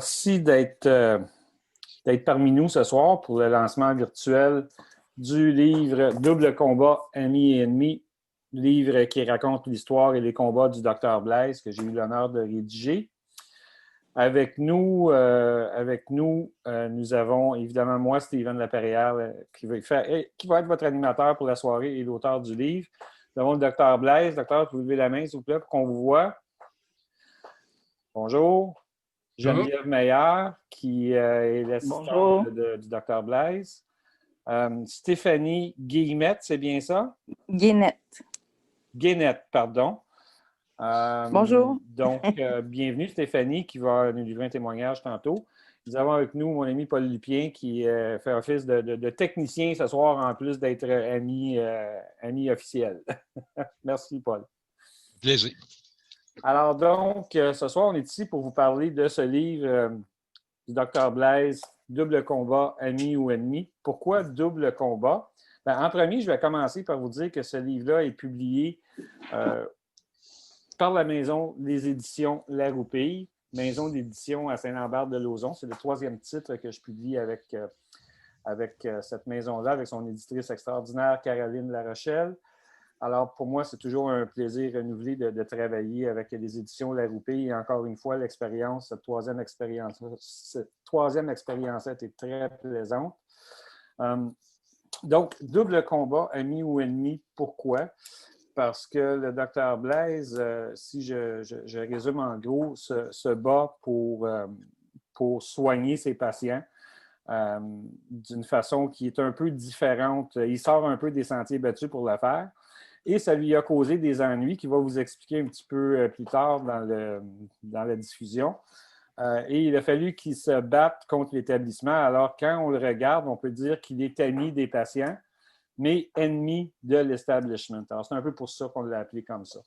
Merci d'être parmi nous ce soir pour le lancement virtuel du livre Double combat, amis et ennemis, livre qui raconte l'histoire et les combats du Dr Blaise que j'ai eu l'honneur de rédiger. Avec nous, nous avons évidemment moi, Steven Laperrière, qui va être votre animateur pour la soirée et l'auteur du livre. Nous avons le Dr Blaise. Docteur, vous levez la main, s'il vous plaît, pour qu'on vous voit. Bonjour. Geneviève Meyer, qui est l'assistante du Dr Blaise. Stéphanie Guillemette, c'est bien ça? Guénette. Guénette, pardon. Bonjour. Donc, bienvenue Stéphanie, qui va nous livrer un témoignage tantôt. Nous avons avec nous mon ami Paul Lupien, qui fait office de technicien ce soir, en plus d'être ami officiel. Merci, Paul. Plaisir. Alors donc, ce soir, on est ici pour vous parler de ce livre du Dr Blaise, Double combat, amis ou ennemis. Pourquoi double combat? Bien, en premier, je vais commencer par vous dire que ce livre-là est publié par la maison des éditions La Roupille, maison d'édition à Saint-Lambert-de-Lauzon. C'est le 3e titre que je publie avec cette maison-là, avec son éditrice extraordinaire, Caroline Larochelle. Alors, pour moi, c'est toujours un plaisir renouvelé de travailler avec les éditions La Roupille. Et encore une fois, cette troisième expérience était très plaisante. Donc, double combat, amis ou ennemis, pourquoi? Parce que le Dr Blaise, si je résume en gros, se bat pour soigner ses patients d'une façon qui est un peu différente. Il sort un peu des sentiers battus pour le faire. Et ça lui a causé des ennuis qu'il va vous expliquer un petit peu plus tard dans la diffusion. Et il a fallu qu'il se batte contre l'établissement. Alors, quand on le regarde, on peut dire qu'il est ami des patients, mais ennemi de l'establishment. Alors, c'est un peu pour ça qu'on l'a appelé comme ça.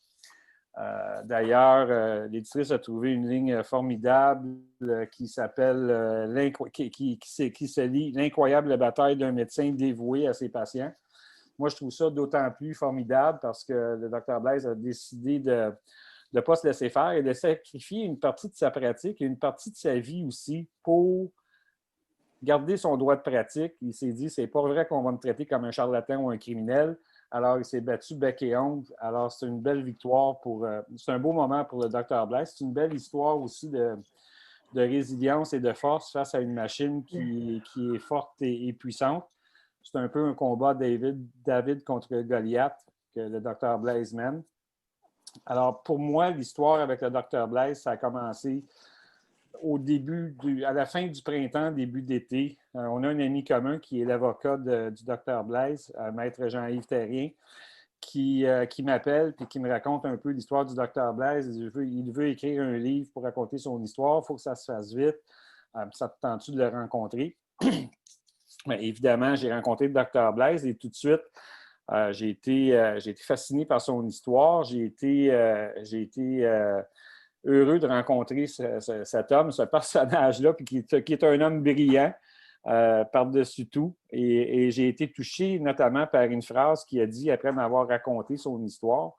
D'ailleurs, l'éditrice a trouvé une ligne formidable qui s'appelle, qui se lit « L'incroyable bataille d'un médecin dévoué à ses patients ». Moi, je trouve ça d'autant plus formidable parce que le Dr Blaise a décidé de ne pas se laisser faire et de sacrifier une partie de sa pratique et une partie de sa vie aussi pour garder son droit de pratique. Il s'est dit, c'est pas vrai qu'on va me traiter comme un charlatan ou un criminel. Alors, il s'est battu bec et ongle. Alors, c'est une belle victoire c'est un beau moment pour le Dr Blaise. C'est une belle histoire aussi de résilience et de force face à une machine qui est forte et puissante. C'est un peu un combat David contre Goliath que le Dr Blaise mène. Alors, pour moi, l'histoire avec le Dr Blaise, ça a commencé à la fin du printemps, début d'été. On a un ami commun qui est l'avocat du Dr Blaise, Maître Jean-Yves Terrien, qui m'appelle et qui me raconte un peu l'histoire du Dr Blaise. Il veut écrire un livre pour raconter son histoire. Il faut que ça se fasse vite. Ça te tente-tu de le rencontrer? Bien, évidemment, j'ai rencontré le Dr Blaise et tout de suite, j'ai été fasciné par son histoire. J'ai été heureux de rencontrer cet homme, ce personnage-là, puis qui est un homme brillant par-dessus tout. Et j'ai été touché notamment par une phrase qu'il a dit après m'avoir raconté son histoire.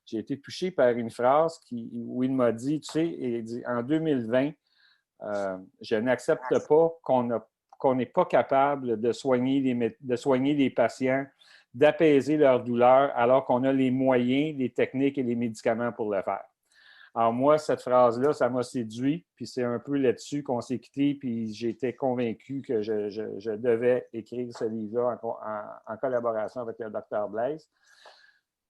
J'ai été touché par une phrase où il m'a dit, tu sais, il dit, en 2020, je n'accepte pas qu'on n'est pas capable de soigner les patients, d'apaiser leur douleur, alors qu'on a les moyens, les techniques et les médicaments pour le faire. Alors moi, cette phrase-là, ça m'a séduit, puis c'est un peu là-dessus qu'on s'est quitté, puis j'étais convaincu que je devais écrire ce livre-là en collaboration avec le Dr Blaise.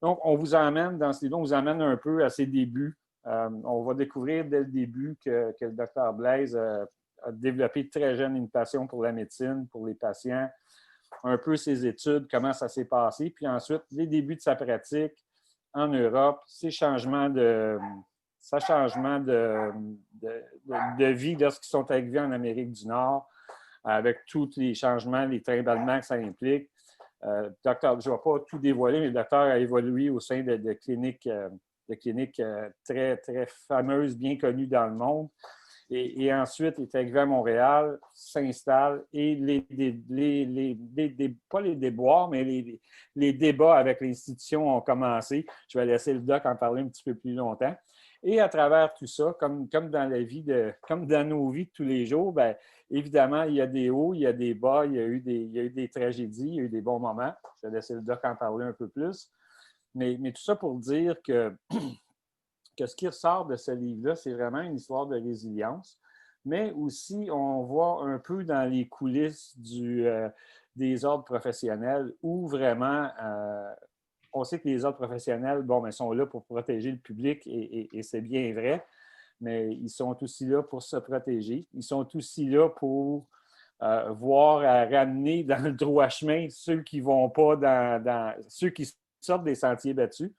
Donc, on vous emmène dans ce livre, on vous emmène un peu à ses débuts. On va découvrir dès le début que le Dr Blaise a développé très jeune une passion pour la médecine, pour les patients, un peu ses études, comment ça s'est passé, puis ensuite, les débuts de sa pratique en Europe, ses changements de vie lorsqu'ils sont arrivés en Amérique du Nord, avec tous les changements, les trimballements que ça implique. Docteur, je ne vais pas tout dévoiler, mais le docteur a évolué au sein de cliniques très, très fameuses, bien connues dans le monde. Et ensuite, il est arrivé à Montréal, s'installe et pas les déboires, mais les débats avec l'institution ont commencé. Je vais laisser le doc en parler un petit peu plus longtemps. Et à travers tout ça, comme dans la vie comme dans nos vies de tous les jours, bien, évidemment, il y a des hauts, il y a des bas, il y a eu des tragédies, il y a eu des bons moments. Je vais laisser le doc en parler un peu plus. Mais tout ça pour dire que ce qui ressort de ce livre-là, c'est vraiment une histoire de résilience. Mais aussi, on voit un peu dans les coulisses des ordres professionnels où vraiment, on sait que les ordres professionnels, bon, ben, sont là pour protéger le public et c'est bien vrai, mais ils sont aussi là pour se protéger. Ils sont aussi là pour voir à ramener dans le droit chemin ceux qui vont pas ceux qui sortent des sentiers battus.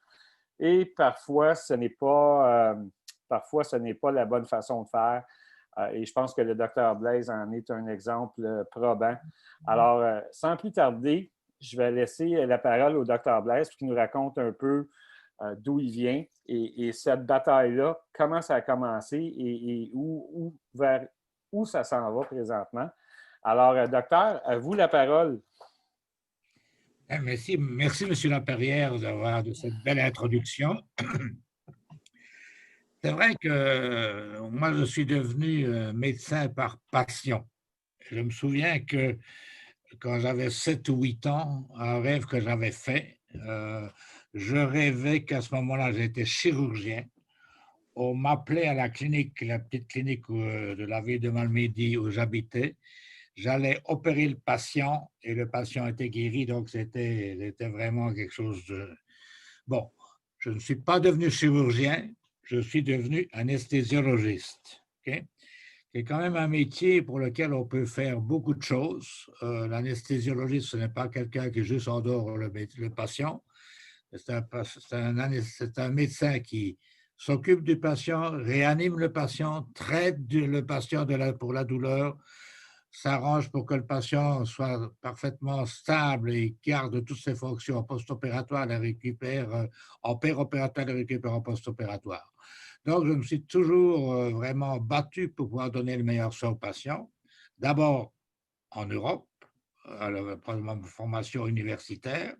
Et parfois, ce n'est pas la bonne façon de faire. Et je pense que le docteur Blaise en est un exemple probant. Alors, sans plus tarder, je vais laisser la parole au docteur Blaise pour qu'il nous raconte un peu d'où il vient et cette bataille-là, comment ça a commencé et vers où ça s'en va présentement. Alors, docteur, à vous la parole. Merci, M. Laperrière, de cette belle introduction. C'est vrai que moi, je suis devenu médecin par passion. Je me souviens que quand j'avais 7 ou 8 ans, un rêve que j'avais fait, je rêvais qu'à ce moment-là, j'étais chirurgien. On m'appelait à la clinique, la petite clinique de la ville de Malmedy où j'habitais. J'allais opérer le patient et le patient était guéri, donc c'était vraiment quelque chose de... Bon, je ne suis pas devenu chirurgien, je suis devenu anesthésiologiste. Okay? C'est quand même un métier pour lequel on peut faire beaucoup de choses. L'anesthésiologiste, ce n'est pas quelqu'un qui juste endort le patient. C'est un médecin qui s'occupe du patient, réanime le patient, traite le patient pour la douleur, s'arrange pour que le patient soit parfaitement stable et garde toutes ses fonctions post-opératoires, les récupère en péropératoire, les récupère en post-opératoire. Donc, je me suis toujours vraiment battu pour pouvoir donner le meilleur soin aux patients. D'abord en Europe, à la formation universitaire.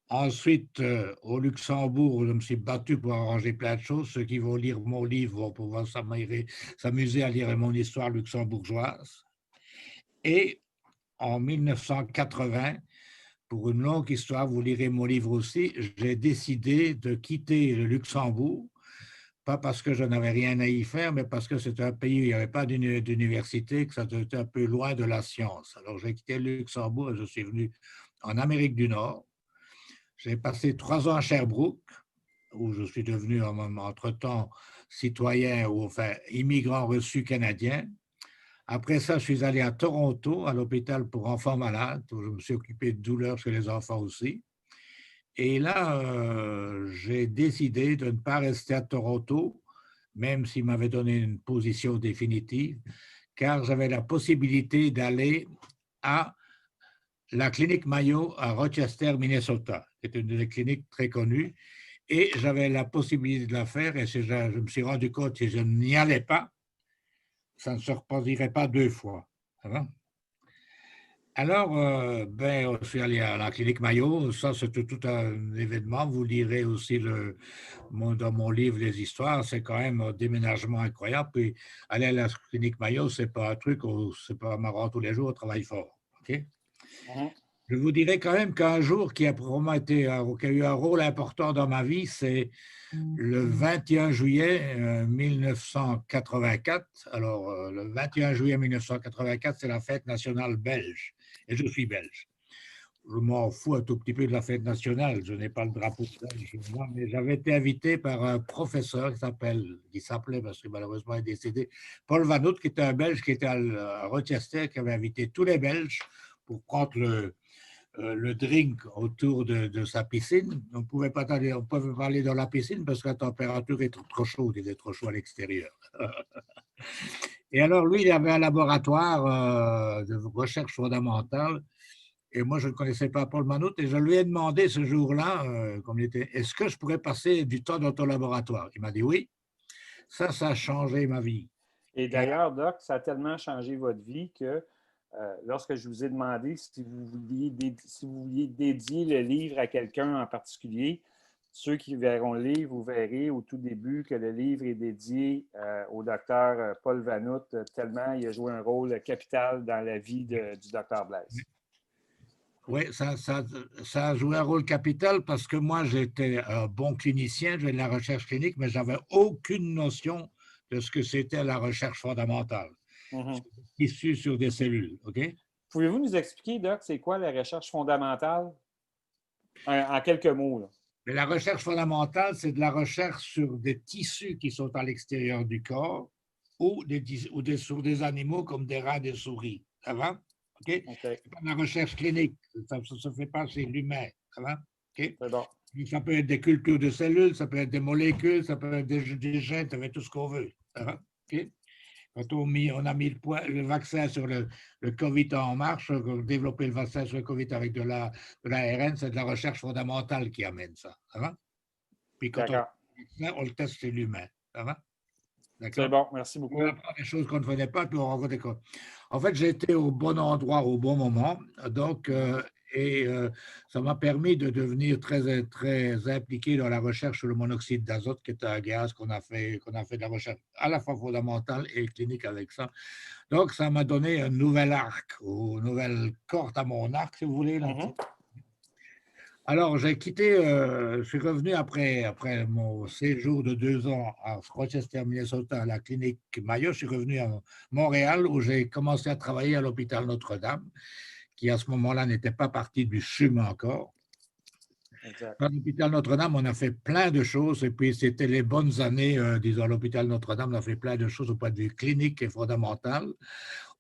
Ensuite, au Luxembourg, je me suis battu pour arranger plein de choses. Ceux qui vont lire mon livre vont pouvoir s'amuser à lire mon histoire luxembourgeoise. Et en 1980, pour une longue histoire, vous lirez mon livre aussi, j'ai décidé de quitter le Luxembourg, pas parce que je n'avais rien à y faire, mais parce que c'est un pays où il n'y avait pas d'université, que ça était un peu loin de la science. Alors j'ai quitté le Luxembourg et je suis venu en Amérique du Nord. J'ai passé 3 ans à Sherbrooke, où je suis devenu entre-temps citoyen ou enfin immigrant reçu canadien. Après ça, je suis allé à Toronto, à l'hôpital pour enfants malades, où je me suis occupé de douleurs chez les enfants aussi. Et là, j'ai décidé de ne pas rester à Toronto, même s'il m'avait donné une position définitive, car j'avais la possibilité d'aller à la clinique Mayo à Rochester, Minnesota. C'est une des cliniques très connues. Et j'avais la possibilité de la faire. Et je me suis rendu compte que si je n'y allais pas, ça ne se reproduirait pas 2 fois. Ça va? Alors, je suis allé à la clinique Mayo. Ça, c'était tout un événement. Vous lirez aussi dans mon livre les histoires. C'est quand même un déménagement incroyable. Puis, aller à la clinique Mayo, ce n'est pas un truc, c'est pas marrant tous les jours, on travaille fort. OK? Je vous dirais quand même qu'un jour qui a probablement qui a eu un rôle important dans ma vie, c'est le 21 juillet 1984. Alors, le 21 juillet 1984, c'est la fête nationale belge. Et je suis belge. Je m'en fous un tout petit peu de la fête nationale. Je n'ai pas le drapeau belge, mais j'avais été invité par un professeur qui s'appelait, parce que malheureusement il est décédé, Paul Van Hout, qui était un Belge, qui était à Rochester, qui avait invité tous les Belges pour prendre le drink autour de sa piscine. On ne pouvait pas aller dans la piscine parce que la température était trop chaude, il était trop chaud à l'extérieur. Et alors, lui, il avait un laboratoire de recherche fondamentale. Et moi, je ne connaissais pas Paul Manout et je lui ai demandé ce jour-là, est-ce que je pourrais passer du temps dans ton laboratoire? Il m'a dit oui. Ça a changé ma vie. Et d'ailleurs, Doc, ça a tellement changé votre vie que lorsque je vous ai demandé si vous vouliez dédier le livre à quelqu'un en particulier, ceux qui verront le livre, vous verrez au tout début que le livre est dédié au docteur Paul Vanout, tellement il a joué un rôle capital dans la vie du docteur Blaise. Oui, ça a joué un rôle capital parce que moi, j'étais un bon clinicien, j'ai de la recherche clinique, mais je n'avais aucune notion de ce que c'était la recherche fondamentale. Issu sur des cellules, OK? Pouvez-vous nous expliquer, Doc, c'est quoi la recherche fondamentale? En quelques mots, là. Mais la recherche fondamentale, c'est de la recherche sur des tissus qui sont à l'extérieur du corps ou sur des animaux comme des rats, des souris. Ça va? OK? Okay. C'est pas de la recherche clinique. Ça ne se fait pas chez l'humain. Ça va? OK? C'est bon. Ça peut être des cultures de cellules, ça peut être des molécules, ça peut être des gènes, ça peut être tout ce qu'on veut. Ça va? OK? Quand on a mis le vaccin sur le COVID en marche, développer le vaccin sur le COVID avec de l'ARN, c'est de la recherche fondamentale qui amène ça. Ça va? Puis quand on le teste chez l'humain. Ça va? C'est bon, merci beaucoup. On apprend des choses qu'on ne faisait pas, puis on rencontre des choses. En fait, j'ai été au bon endroit au bon moment. Donc, ça m'a permis de devenir très, très impliqué dans la recherche sur le monoxyde d'azote, qui est un gaz qu'on a fait de la recherche à la fois fondamentale et clinique avec ça. Donc, ça m'a donné un nouvel arc, ou une nouvelle corde à mon arc, si vous voulez. Là. Alors, j'ai quitté, je suis revenu après mon séjour de 2 ans à Rochester, Minnesota, à la clinique Mayo. Je suis revenu à Montréal où j'ai commencé à travailler à l'hôpital Notre-Dame, qui à ce moment-là n'était pas partie du CHUM encore. Exact. À l'hôpital Notre-Dame, on a fait plein de choses et puis c'était les bonnes années, disons, à l'hôpital Notre-Dame, on a fait plein de choses au point de vue clinique et fondamental.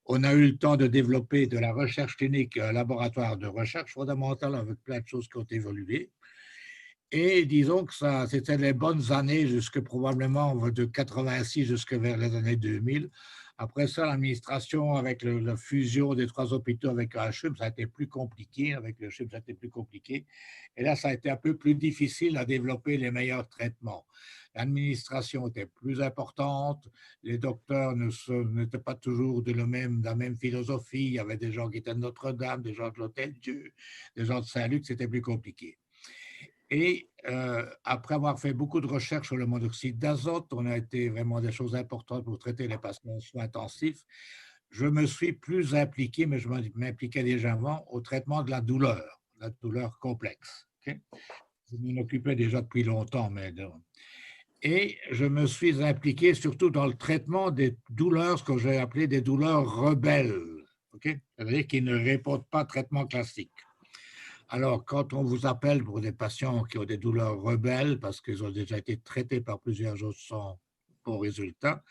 On a eu le temps de développer de la recherche clinique, un laboratoire de recherche fondamentale avec plein de choses qui ont évolué. Et disons que ça, c'était les bonnes années jusque probablement de 86 jusque vers les années 2000. Après ça, l'administration, avec la fusion des 3 hôpitaux avec un CHUM, ça a été plus compliqué. Avec le CHUM, ça a été plus compliqué. Et là, ça a été un peu plus difficile à développer les meilleurs traitements. L'administration était plus importante, les docteurs n'étaient pas toujours de la même philosophie. Il y avait des gens qui étaient de Notre-Dame, des gens de l'Hôtel-Dieu, des gens de Saint-Luc, c'était plus compliqué. Et après avoir fait beaucoup de recherches sur le monoxyde d'azote, on a été vraiment des choses importantes pour traiter les patients en soins intensifs. Je me suis plus impliqué, mais je m'impliquais déjà avant, au traitement de la douleur complexe. Okay? Je m'en occupais déjà depuis longtemps, et je me suis impliqué surtout dans le traitement des douleurs, ce que j'ai appelé des douleurs rebelles, okay? C'est-à-dire qui ne répondent pas au traitement classique. Alors, quand on vous appelle pour des patients qui ont des douleurs rebelles, parce qu'ils ont déjà été traités par plusieurs autres sans bons résultats,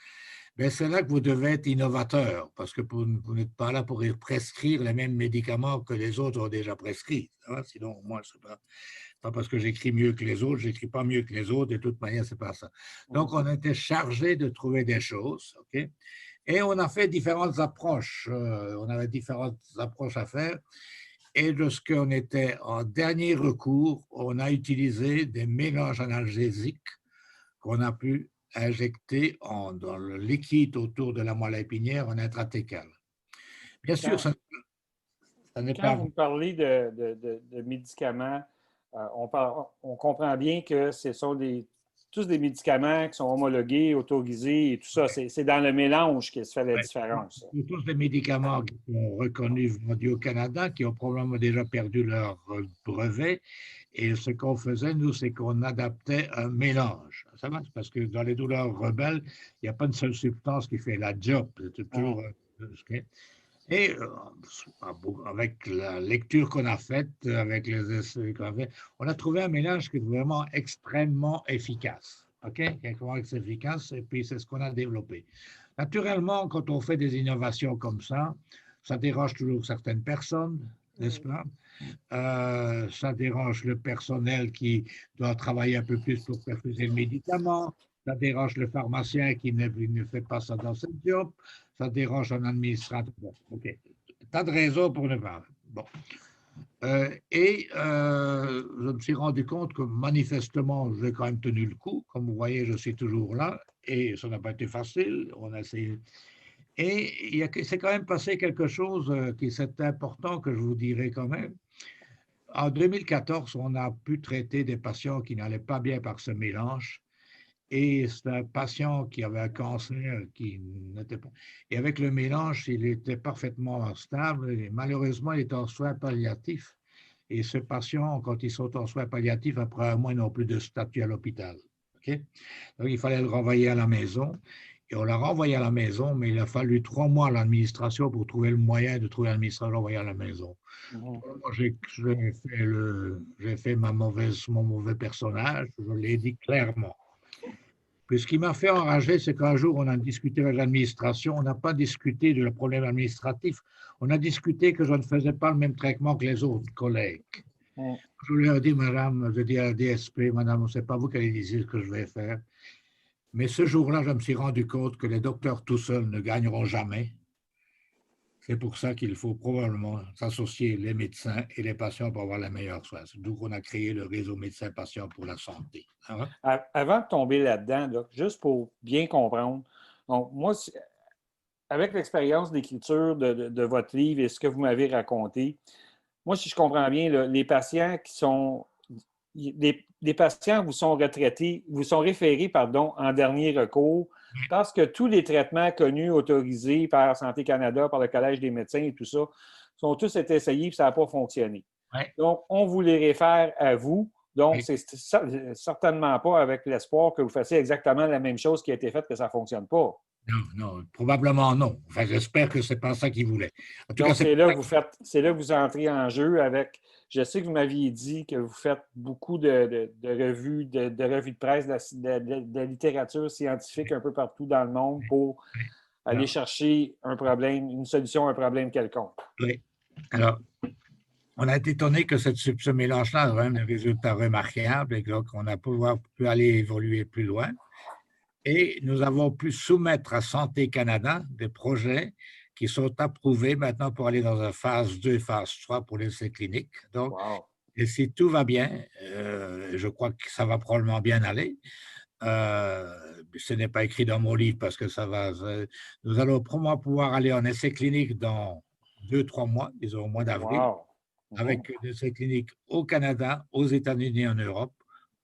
ben c'est là que vous devez être innovateur, parce que vous n'êtes pas là pour prescrire les mêmes médicaments que les autres ont déjà prescrits. Sinon, moi, ce n'est pas parce que j'écris mieux que les autres, je n'écris pas mieux que les autres, de toute manière, ce n'est pas ça. Donc, on était chargé de trouver des choses, ok? Et on a fait différentes approches. On avait différentes approches à faire. Et lorsqu'on était en dernier recours, on a utilisé des mélanges analgésiques qu'on a pu injecter dans le liquide autour de la moelle épinière en intratécal. Bien sûr, ça n'est pas... Quand vous parlez de médicaments, on comprend bien que ce sont tous des médicaments qui sont homologués, autorisés et tout ça. C'est dans le mélange que se fait la différence. C'est tous des médicaments qui sont reconnus, vendus au Canada, qui ont probablement déjà perdu leur brevet. Et ce qu'on faisait, nous, c'est qu'on adaptait un mélange. Ça marche parce que dans les douleurs rebelles, il n'y a pas une seule substance qui fait la job. C'est toujours... Et avec la lecture qu'on a faite, avec les essais qu'on a fait, on a trouvé un mélange qui est vraiment extrêmement efficace. OK? Extrêmement efficace, et puis c'est ce qu'on a développé. Naturellement, quand on fait des innovations comme ça dérange toujours certaines personnes, n'est-ce pas? Ça dérange le personnel qui doit travailler un peu plus pour perfuser le médicament. Ça dérange le pharmacien qui ne fait pas ça dans son job. Ça dérange un administrateur. OK. Tas de raisons pour ne pas. Bon. Je me suis rendu compte que manifestement, j'ai quand même tenu le coup. Comme vous voyez, je suis toujours là et ça n'a pas été facile. On a essayé. Et c'est quand même passé quelque chose qui est important que je vous dirai quand même. en 2014, on a pu traiter des patients qui n'allaient pas bien par ce mélange. Et c'est un patient qui avait un cancer qui n'était pas. Et avec le mélange, il était parfaitement stable. Et malheureusement, il était en soins palliatifs. Et ce patient, quand ils sont en soins palliatifs, après un mois, ils n'ont plus de statut à l'hôpital. Okay? Donc, il fallait le renvoyer à la maison. Et on l'a renvoyé à la maison, mais il a fallu 3 mois à l'administration pour trouver le moyen de trouver l'administration renvoyé à la maison. Moi, j'ai fait mon mauvais personnage, je l'ai dit clairement. Puis ce qui m'a fait enrager, c'est qu'un jour, on a discuté avec l'administration, on n'a pas discuté de le problème administratif, on a discuté que je ne faisais pas le même traitement que les autres collègues. Je lui ai dit, madame, je dis à la DSP, madame, ce n'est pas vous qui allez dire ce que je vais faire. Mais ce jour-là, je me suis rendu compte que les docteurs tout seuls ne gagneront jamais. C'est pour ça qu'il faut probablement s'associer les médecins et les patients pour avoir la meilleure soins. D'où on a créé le réseau médecins-patients pour la santé. Hein? Avant de tomber là-dedans, là, juste pour bien comprendre, donc moi, avec l'expérience d'écriture de votre livre et ce que vous m'avez raconté, moi, si je comprends bien, là, les patients qui sont... Les patients vous sont retraités, vous sont référés, pardon, en dernier recours parce que tous les traitements connus, autorisés par Santé Canada, par le Collège des médecins et tout ça, sont tous été essayés et ça n'a pas fonctionné. Ouais. Donc, on vous les réfère à vous. Donc, c'est certainement pas avec l'espoir que vous fassiez exactement la même chose qui a été faite que ça ne fonctionne pas. Non, non, probablement non. Enfin, j'espère que ce n'est pas ça qu'ils voulaient. En tout donc, cas, c'est là que vous entrez en jeu avec... Je sais que vous m'aviez dit que vous faites beaucoup de revues, de revues de presse, de littérature scientifique un peu partout dans le monde pour aller chercher un problème, une solution à un problème quelconque. Oui. Alors, on a été étonné que ce mélange-là a vraiment des résultats remarquables et donc on a pu aller évoluer plus loin. Et nous avons pu soumettre à Santé Canada des projets qui sont approuvés maintenant pour aller dans une phase 2, phase 3 pour l'essai clinique. Donc, et si tout va bien, je crois que ça va probablement bien aller. Ce n'est pas écrit dans mon livre parce que nous allons probablement pouvoir aller en essai clinique dans 2-3 mois, disons au mois d'avril, avec des essais cliniques au Canada, aux États-Unis et en Europe,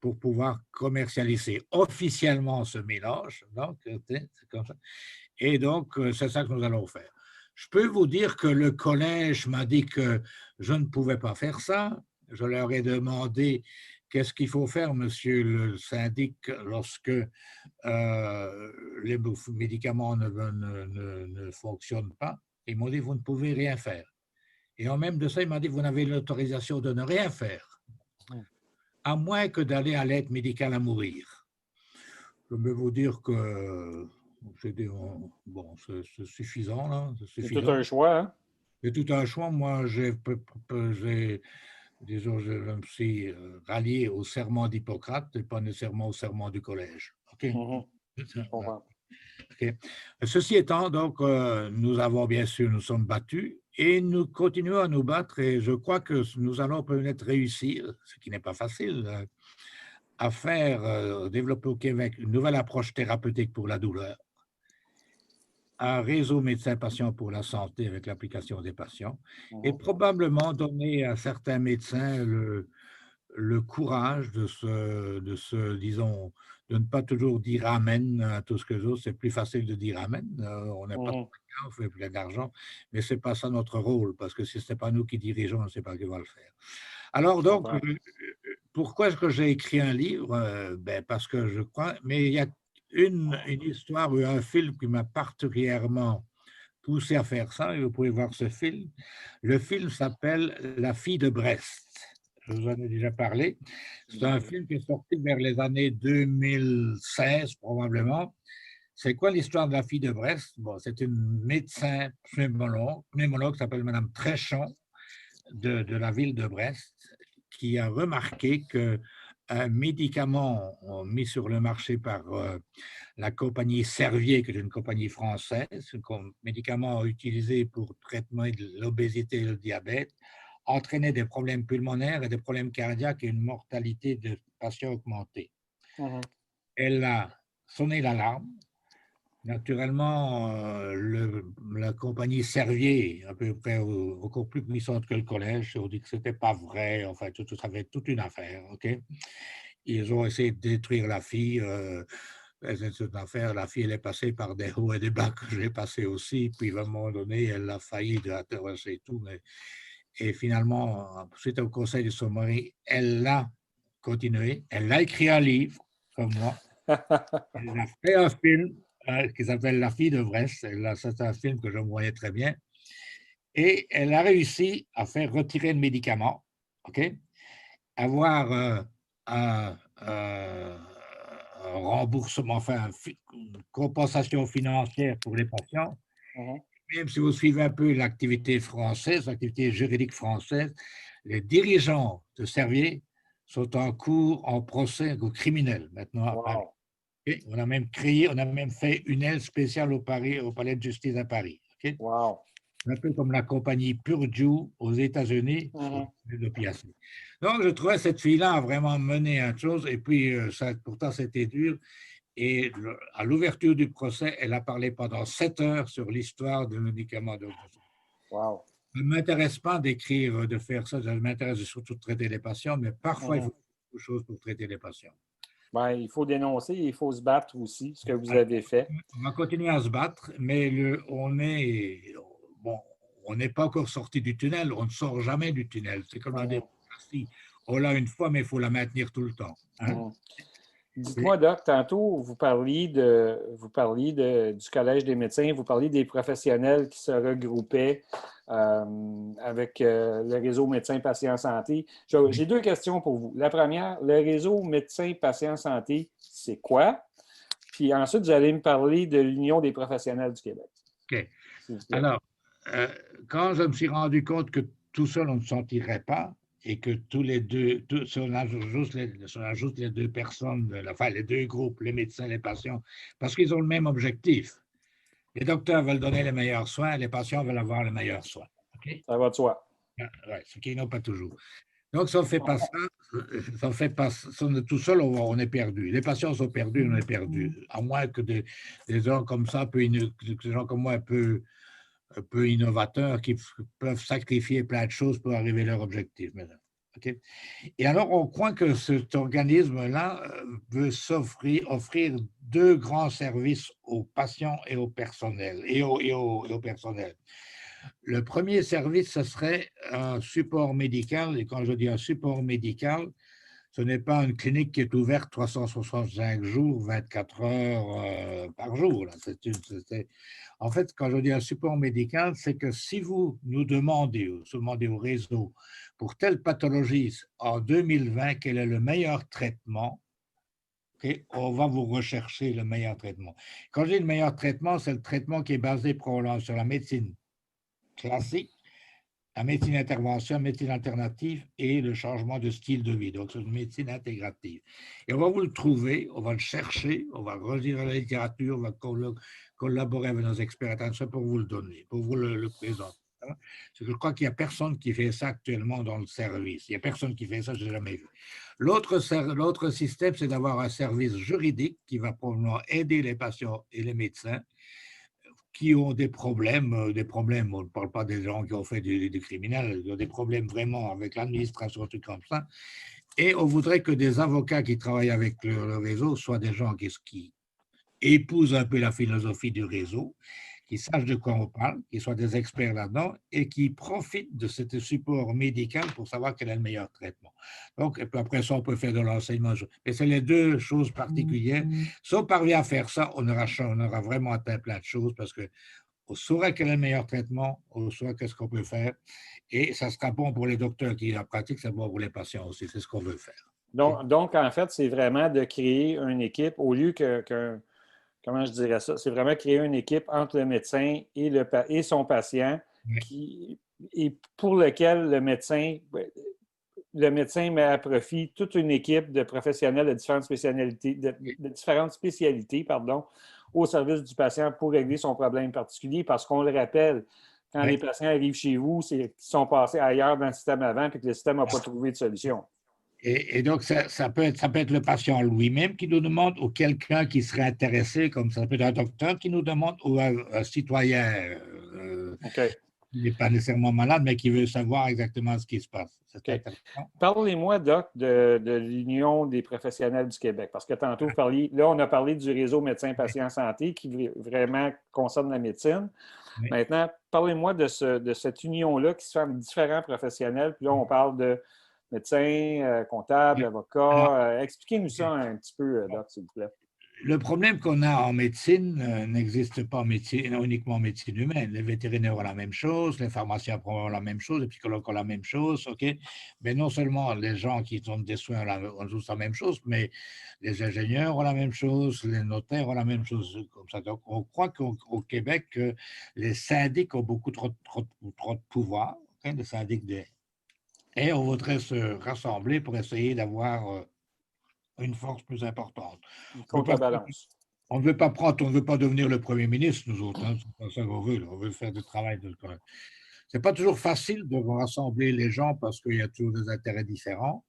pour pouvoir commercialiser officiellement ce mélange. Donc, c'est comme ça. Et donc, c'est ça que nous allons faire. Je peux vous dire que le collège m'a dit que je ne pouvais pas faire ça. Je leur ai demandé qu'est-ce qu'il faut faire, monsieur le syndic, lorsque les médicaments ne fonctionnent pas. Ils m'ont dit, vous ne pouvez rien faire. Et en même de ça, il m'a dit, vous n'avez l'autorisation de ne rien faire, à moins que d'aller à l'aide médicale à mourir. Je peux vous dire que bon, c'est suffisant. Là, c'est tout un choix. Hein? C'est tout un choix. Moi, disons, je me suis rallié au serment d'Hippocrate et pas nécessairement au serment du collège. Okay? Je comprends. Okay. Ceci étant, donc, nous sommes battus et nous continuons à nous battre et je crois que nous allons peut-être réussir, ce qui n'est pas facile, à faire développer au Québec une nouvelle approche thérapeutique pour la douleur, un réseau médecins-patients pour la santé avec l'application des patients et probablement donner à certains médecins le courage disons, de ne pas toujours dire amen à tout ce que j'ose. C'est plus facile de dire amen. On n'a pas de temps, on fait plein d'argent, mais ce n'est pas ça notre rôle, parce que si ce n'est pas nous qui dirigeons, on ne sait pas qui va le faire. Alors donc, pourquoi est-ce que j'ai écrit un livre? Parce que je crois, mais il y a une histoire ou un film qui m'a particulièrement poussé à faire ça, et vous pouvez voir ce film. Le film s'appelle La fille de Brest. Je vous en ai déjà parlé. C'est un film qui est sorti vers les années 2016, probablement. C'est quoi l'histoire de la fille de Brest? Bon, c'est une médecin pneumologue qui s'appelle Madame Tréchon de la ville de Brest, qui a remarqué qu'un médicament mis sur le marché par la compagnie Servier, qui est une compagnie française, un médicament utilisé pour le traitement de l'obésité et le diabète, entraînait des problèmes pulmonaires et des problèmes cardiaques et une mortalité de patients augmentée. Elle a sonné l'alarme Naturellement, la compagnie Servier, à peu près encore plus puissante que le collège, on dit que ce n'était pas vrai, enfin, ça avait toute une affaire, OK? Ils ont essayé de détruire la fille, c'est une affaire, la fille, elle est passée par des hauts et des bas que j'ai passé aussi, puis à un moment donné, elle a failli de la terrasser et tout, et finalement, suite au conseil de son mari, elle l'a continué, elle a écrit un livre, comme moi, elle a fait un film qui s'appelle La fille de Brest. C'est un film que je me voyais très bien. Et elle a réussi à faire retirer le médicament, OK? Avoir un remboursement, enfin, une compensation financière pour les patients. Mhm. Même si vous suivez un peu l'activité française, l'activité juridique française, les dirigeants de Servier sont en cours en procès au criminel maintenant à Paris. Wow. Et on a même fait une aile spéciale au palais de justice à Paris. OK? Wow. Un peu comme la compagnie Purdue aux États-Unis, Mhm. l'opiacé. Donc, je trouvais cette fille-là a vraiment mené à une chose, et puis pourtant c'était dur. Et à l'ouverture du procès, elle a parlé pendant 7 heures sur l'histoire du médicament d'augmentation. Wow. Ça ne m'intéresse pas d'écrire, de faire ça, ça m'intéresse surtout de traiter les patients, mais parfois il Mhm. faut faire quelque chose pour traiter les patients. Ben, il faut dénoncer, il faut se battre aussi, ce que vous avez fait. On va continuer à se battre, mais bon, on n'est pas encore sorti du tunnel, on ne sort jamais du tunnel. C'est comme la Mhm. démocratie. On l'a une fois, mais il faut la maintenir tout le temps, hein. Mhm. Et Dites-moi, Doc, tantôt, du Collège des médecins, vous parliez des professionnels qui se regroupaient avec le réseau médecins-patients santé. J'ai deux questions pour vous. La première, le réseau médecins-patients santé, c'est quoi? Puis ensuite, vous allez me parler de l'Union des professionnels du Québec, OK. s'il vous plaît. Alors, euh, quand je me suis rendu compte que tout seul, on ne s'en tirerait pas, et que tous les deux, si on ajoute les deux personnes, enfin les deux groupes, les médecins, les patients, parce qu'ils ont le même objectif. Les docteurs veulent donner les meilleurs soins, les patients veulent avoir les meilleurs soins. OK? Ça va de soi. Ouais, ce qui n'ont pas toujours. Donc, si on ne fait pas ça, si on est tout seul, on est perdu. Les patients sont perdus, on est perdu. À moins que des gens comme ça, des gens comme moi un peu innovateurs, qui peuvent sacrifier plein de choses pour arriver à leur objectif. Okay? Et alors, on croit que cet organisme-là veut offrir deux grands services aux patients et au personnel. Et au personnel. Le premier service, ce serait un support médical. Et quand je dis un support médical, ce n'est pas une clinique qui est ouverte 365 jours, 24 heures par jour. Là. En fait, quand je dis un support médical, c'est que si vous nous demandez au réseau pour telle pathologie en 2020, quel est le meilleur traitement, okay, on va vous rechercher le meilleur traitement. Quand je dis le meilleur traitement, c'est le traitement qui est basé probablement sur la médecine classique, la médecine intervention, la médecine alternative et le changement de style de vie. Donc, c'est une médecine intégrative. Et on va vous le trouver, on va le chercher, on va relire la littérature, on va collaborer avec nos experts pour vous le donner, pour vous le présenter. Je crois qu'il n'y a personne qui fait ça actuellement dans le service. Il n'y a personne qui fait ça, je n'ai jamais vu. L'autre système, c'est d'avoir un service juridique qui va probablement aider les patients et les médecins qui ont des problèmes, on ne parle pas des gens qui ont fait du criminel, ils ont des problèmes vraiment avec l'administration, trucs comme ça. Et on voudrait que des avocats qui travaillent avec le réseau soient des gens qui épousent un peu la philosophie du réseau, qui sachent de quoi on parle, qui soient des experts là-dedans et qui profitent de ce support médical pour savoir quel est le meilleur traitement. Donc, et puis après ça, on peut faire de l'enseignement. Mais c'est les deux choses particulières. Si on parvient à faire ça, on aura vraiment atteint plein de choses parce qu'on saura quel est le meilleur traitement, on saura qu'est-ce qu'on peut faire et ça sera bon pour les docteurs qui la pratiquent, c'est bon pour les patients aussi. C'est ce qu'on veut faire. Donc, en fait, c'est vraiment de créer une équipe au lieu comment je dirais ça? C'est vraiment créer une équipe entre le médecin et son patient et pour lequel le médecin met à profit toute une équipe de professionnels de différentes spécialités, au service du patient pour régler son problème particulier. Parce qu'on le rappelle, quand les patients arrivent chez vous, c'est qu'ils sont passés ailleurs dans le système avant et que le système n'a pas trouvé de solution. Et donc, ça peut être le patient lui-même qui nous demande ou quelqu'un qui serait intéressé, comme ça peut être un docteur qui nous demande ou un citoyen OK. qui n'est pas nécessairement malade, mais qui veut savoir exactement ce qui se passe. C'est OK. intéressant. Parlez-moi, Doc, de l'Union des professionnels du Québec, parce que tantôt, vous parliez, là, on a parlé du réseau médecins-patients santé qui vraiment concerne la médecine. Oui. Maintenant, parlez-moi de cette union-là qui se fait avec différents professionnels. Puis là, on parle de médecins, comptables, Alors, avocats. Expliquez-nous ça un petit peu, Doc, s'il vous plaît. le problème qu'on a en médecine n'existe pas uniquement en médecine humaine. Les vétérinaires ont la même chose, les pharmaciens ont la même chose, les psychologues ont la même chose, ok? Mais non seulement les gens qui donnent des soins ont tous la même chose, mais les ingénieurs ont la même chose, les notaires ont la même chose, comme ça. Donc, on croit qu'au Québec, les syndics ont beaucoup trop de pouvoir, ok, les syndics et on voudrait se rassembler pour essayer d'avoir une force plus importante. Une On contrebalance. ne veut pas prendre, on ne veut pas devenir le Premier ministre, nous autres. Hein, c'est pas ça qu'on veut. On veut faire du travail. C'est pas toujours facile de rassembler les gens parce qu'il y a toujours des intérêts différents.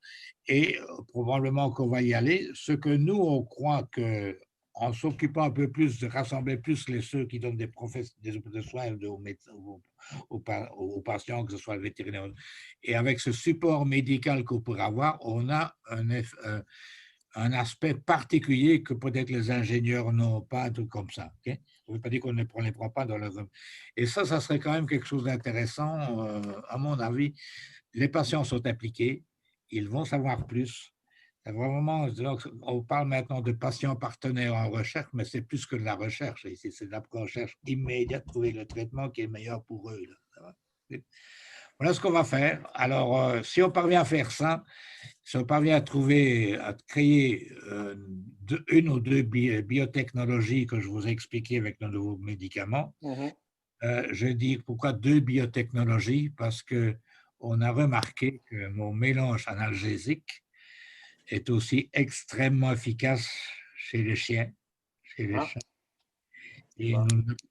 Et probablement qu'on va y aller. Ce que nous, on croit que en s'occupant un peu plus de rassembler plus ceux qui donnent des soins aux patients, que ce soit le vétérinaire, et avec ce support médical qu'on pourrait avoir, on a un aspect particulier que peut-être les ingénieurs n'ont pas, un truc comme ça. Okay? Ça ne veut pas dire qu'on ne les prend pas dans leur... Et ça serait quand même quelque chose d'intéressant. À mon avis, les patients sont impliqués, ils vont savoir plus. Vraiment, on parle maintenant de patients partenaires en recherche, mais c'est plus que de la recherche. Ici, c'est de la recherche immédiate, trouver le traitement qui est meilleur pour eux. Là. Voilà ce qu'on va faire. Alors, si on parvient à faire ça, si on parvient à créer une ou deux biotechnologies que je vous ai expliquées avec nos nouveaux médicaments, je dis pourquoi deux biotechnologies? Parce qu'on a remarqué que mon mélange analgésique est aussi extrêmement efficace chez les chiens, chez les chats. Et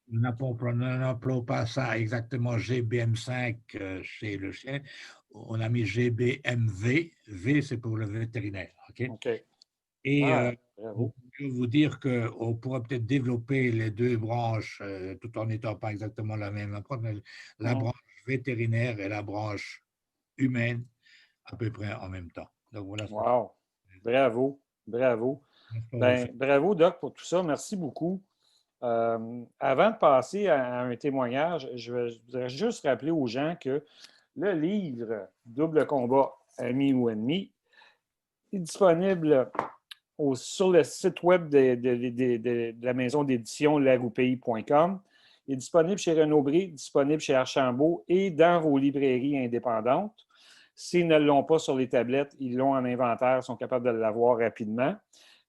nous n'appelons pas ça exactement GBM5 chez le chien. On a mis GBMV. V, c'est pour le vétérinaire. OK? Et on peut vous dire qu'on pourrait peut-être développer les deux branches tout en n'étant pas exactement la même approche, mais la branche vétérinaire et la branche humaine à peu près en même temps. Donc, voilà. Wow! Bravo! Bravo! Ben, bravo, Doc, pour tout ça. Merci beaucoup. Avant de passer à un témoignage, je voudrais juste rappeler aux gens que le livre Double combat, ami ou ennemi, est disponible sur le site web de la maison d'édition laroupeil.com. Il est disponible chez Renaud-Bré, disponible chez Archambault et dans vos librairies indépendantes. S'ils ne l'ont pas sur les tablettes, ils l'ont en inventaire, sont capables de l'avoir rapidement.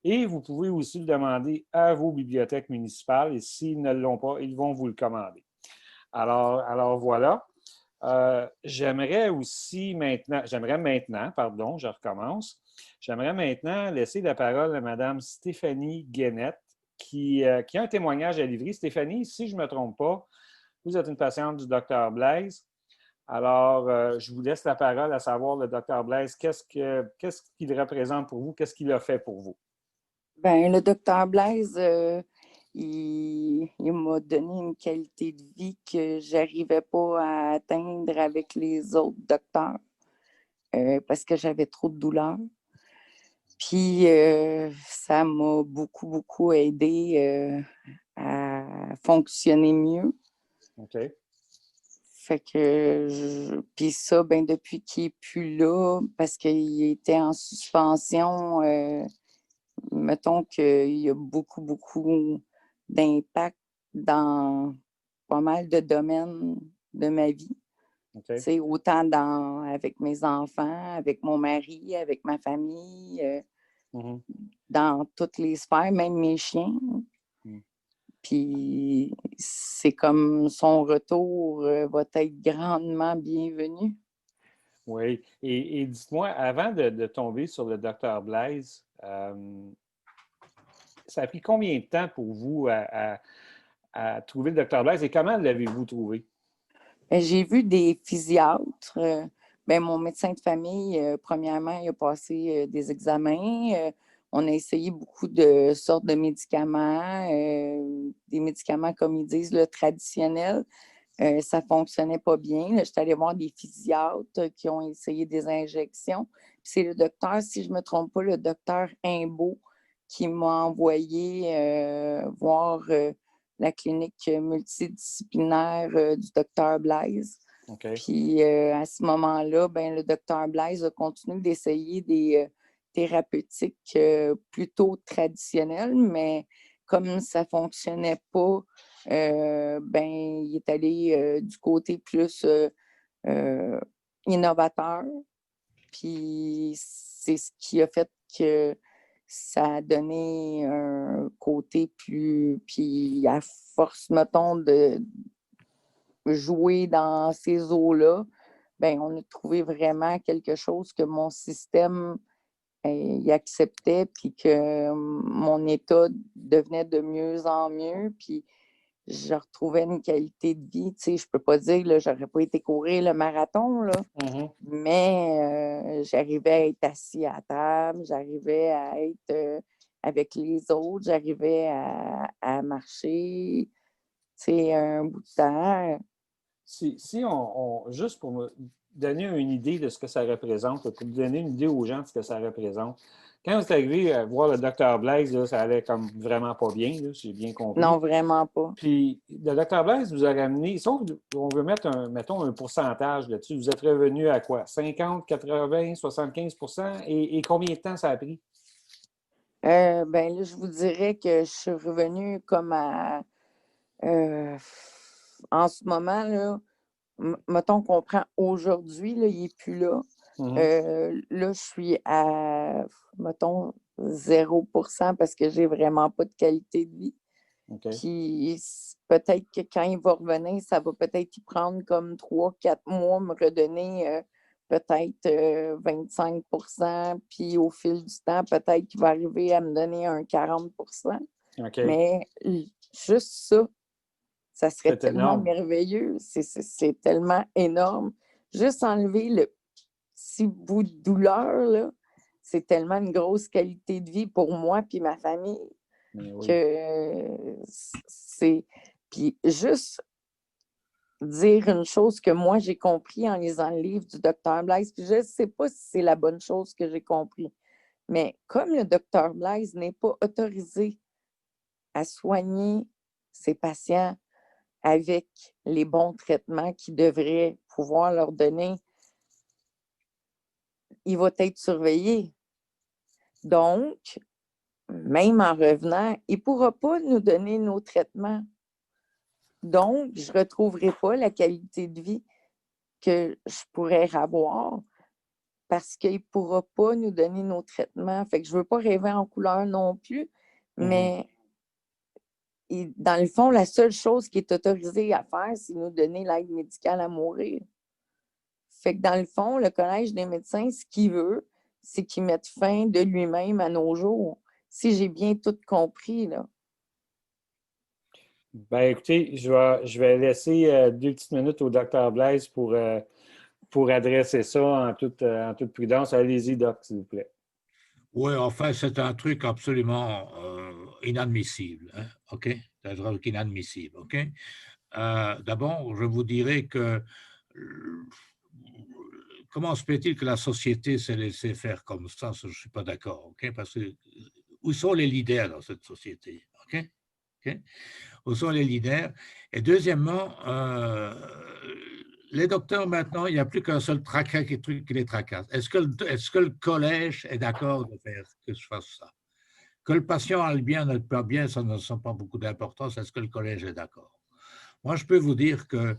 Et vous pouvez aussi le demander à vos bibliothèques municipales et s'ils ne l'ont pas, ils vont vous le commander. Alors voilà. J'aimerais maintenant laisser la parole à Mme Stéphanie Guénette qui a un témoignage à livrer. Stéphanie, si je ne me trompe pas, vous êtes une patiente du Dr Blaise. Alors, je vous laisse la parole à savoir le Dr Blaise, qu'est-ce qu'il représente pour vous, qu'est-ce qu'il a fait pour vous? Bien, le docteur Blaise, il m'a donné une qualité de vie que je n'arrivais pas à atteindre avec les autres docteurs parce que j'avais trop de douleurs. Puis, ça m'a beaucoup, beaucoup aidé à fonctionner mieux. OK. Fait que, puis ça, ben, depuis qu'il n'est plus là, parce qu'il était en suspension, mettons qu'il y a beaucoup, beaucoup d'impact dans pas mal de domaines de ma vie. Okay. Autant avec mes enfants, avec mon mari, avec ma famille, dans toutes les sphères, même mes chiens. Puis c'est comme son retour va être grandement bienvenu. Oui. Et dites-moi, avant de tomber sur le Dr Blaise, ça a pris combien de temps pour vous à trouver le Dr Blaise et comment l'avez-vous trouvé? J'ai vu des physiatres, ben, mon médecin de famille, premièrement, il a passé des examens. On a essayé beaucoup de sortes de médicaments, des médicaments, comme ils disent, là, traditionnels. Ça ne fonctionnait pas bien. Là, j'étais allée voir des physiatres qui ont essayé des injections. C'est le docteur, si je ne me trompe pas, le docteur Imbeau, qui m'a envoyé voir la clinique multidisciplinaire du docteur Blaise. OK. Puis à ce moment-là, ben, le docteur Blaise a continué d'essayer des thérapeutiques plutôt traditionnelles, mais comme ça ne fonctionnait pas, ben, il est allé du côté plus innovateur. Puis c'est ce qui a fait que ça a donné un côté plus... Puis à force, mettons, de jouer dans ces eaux-là, ben, on a trouvé vraiment quelque chose que mon système il acceptait, puis que mon état devenait de mieux en mieux, puis je retrouvais une qualité de vie. Tu sais, je peux pas dire, là, j'aurais pas été courir le marathon, là, mais j'arrivais à être assis à table, j'arrivais à être avec les autres, j'arrivais à marcher, tu sais, un bout de temps. Si juste pour me donner une idée de ce que ça représente, pour donner une idée aux gens de ce que ça représente, quand vous êtes arrivé à voir le docteur Blaise, là, ça allait comme vraiment pas bien, là, si j'ai bien compris. Non, vraiment pas. Puis le docteur Blaise vous a ramené, sauf on veut mettre mettons un pourcentage là-dessus, vous êtes revenu à quoi? 50, 80, 75 et combien de temps ça a pris? Ben là, je vous dirais que je suis revenue comme à... en ce moment, là, mettons qu'on prend aujourd'hui, là, il n'est plus là. Là, je suis à, mettons, 0% parce que j'ai vraiment pas de qualité de vie. Okay. Puis peut-être que quand il va revenir, ça va peut-être y prendre comme 3-4 mois, me redonner peut-être 25%, puis au fil du temps, peut-être qu'il va arriver à me donner un 40%. Okay. Mais juste ça serait tellement énorme. merveilleux. C'est tellement énorme. Juste enlever le petit bout de douleur, là, c'est tellement une grosse qualité de vie pour moi et ma famille. Oui. Que c'est... Puis juste dire une chose que moi, j'ai compris en lisant le livre du docteur Blaise, puis je ne sais pas si c'est la bonne chose que j'ai compris, mais comme le docteur Blaise n'est pas autorisé à soigner ses patients avec les bons traitements qu'il devrait pouvoir leur donner, il va être surveillé. Donc, même en revenant, il ne pourra pas nous donner nos traitements. Donc, je ne retrouverai pas la qualité de vie que je pourrais avoir parce qu'il ne pourra pas nous donner nos traitements. Fait que je ne veux pas rêver en couleur non plus, mais dans le fond, la seule chose qui est autorisée à faire, c'est nous donner l'aide médicale à mourir. Fait que dans le fond, le Collège des médecins, ce qu'il veut, c'est qu'il mette fin de lui-même à nos jours. Si j'ai bien tout compris, là. Ben, écoutez, je vais laisser 2 petites minutes au docteur Blaise pour adresser ça en toute prudence. Allez-y, doc, s'il vous plaît. Oui, enfin, c'est un truc absolument inadmissible. Hein? OK? C'est un truc inadmissible. OK? D'abord, je vous dirais que comment se peut-il que la société s'est laissée faire comme ça? Je ne suis pas d'accord. OK? Parce que où sont les leaders dans cette société? OK? OK? Où sont les leaders? Et deuxièmement, les docteurs maintenant, il n'y a plus qu'un seul tracas qui les tracasse. Est-ce que le collège est d'accord de faire que je fasse ça? Que le patient aille bien, ne pas bien, ça n'a pas beaucoup d'importance. Est-ce que le collège est d'accord? Moi, je peux vous dire que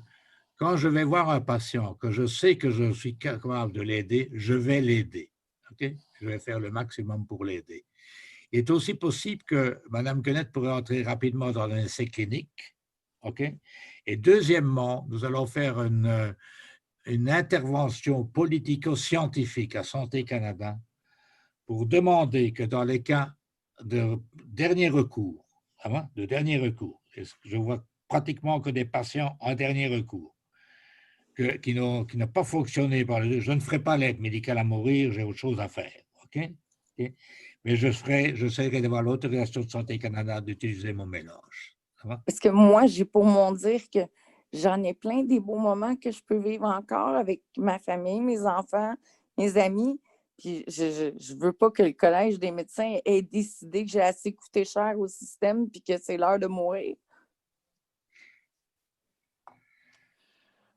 quand je vais voir un patient, que je sais que je suis capable de l'aider, je vais l'aider. Okay? Je vais faire le maximum pour l'aider. Il est aussi possible que Mme Quenette pourrait entrer rapidement dans un essai clinique. Okay? Et deuxièmement, nous allons faire une intervention politico-scientifique à Santé Canada pour demander que dans les cas de dernier recours, je vois pratiquement que des patients en dernier recours, qui n'a pas fonctionné. Je ne ferai pas l'aide médicale à mourir, j'ai autre chose à faire. OK? OK? Mais j'essaierai d'avoir l'autorisation de Santé Canada d'utiliser mon mélange. Ça va? Parce que moi, j'ai pour mon dire que j'en ai plein des beaux moments que je peux vivre encore avec ma famille, mes enfants, mes amis. Puis je veux pas que le Collège des médecins ait décidé que j'ai assez coûté cher au système puis que c'est l'heure de mourir.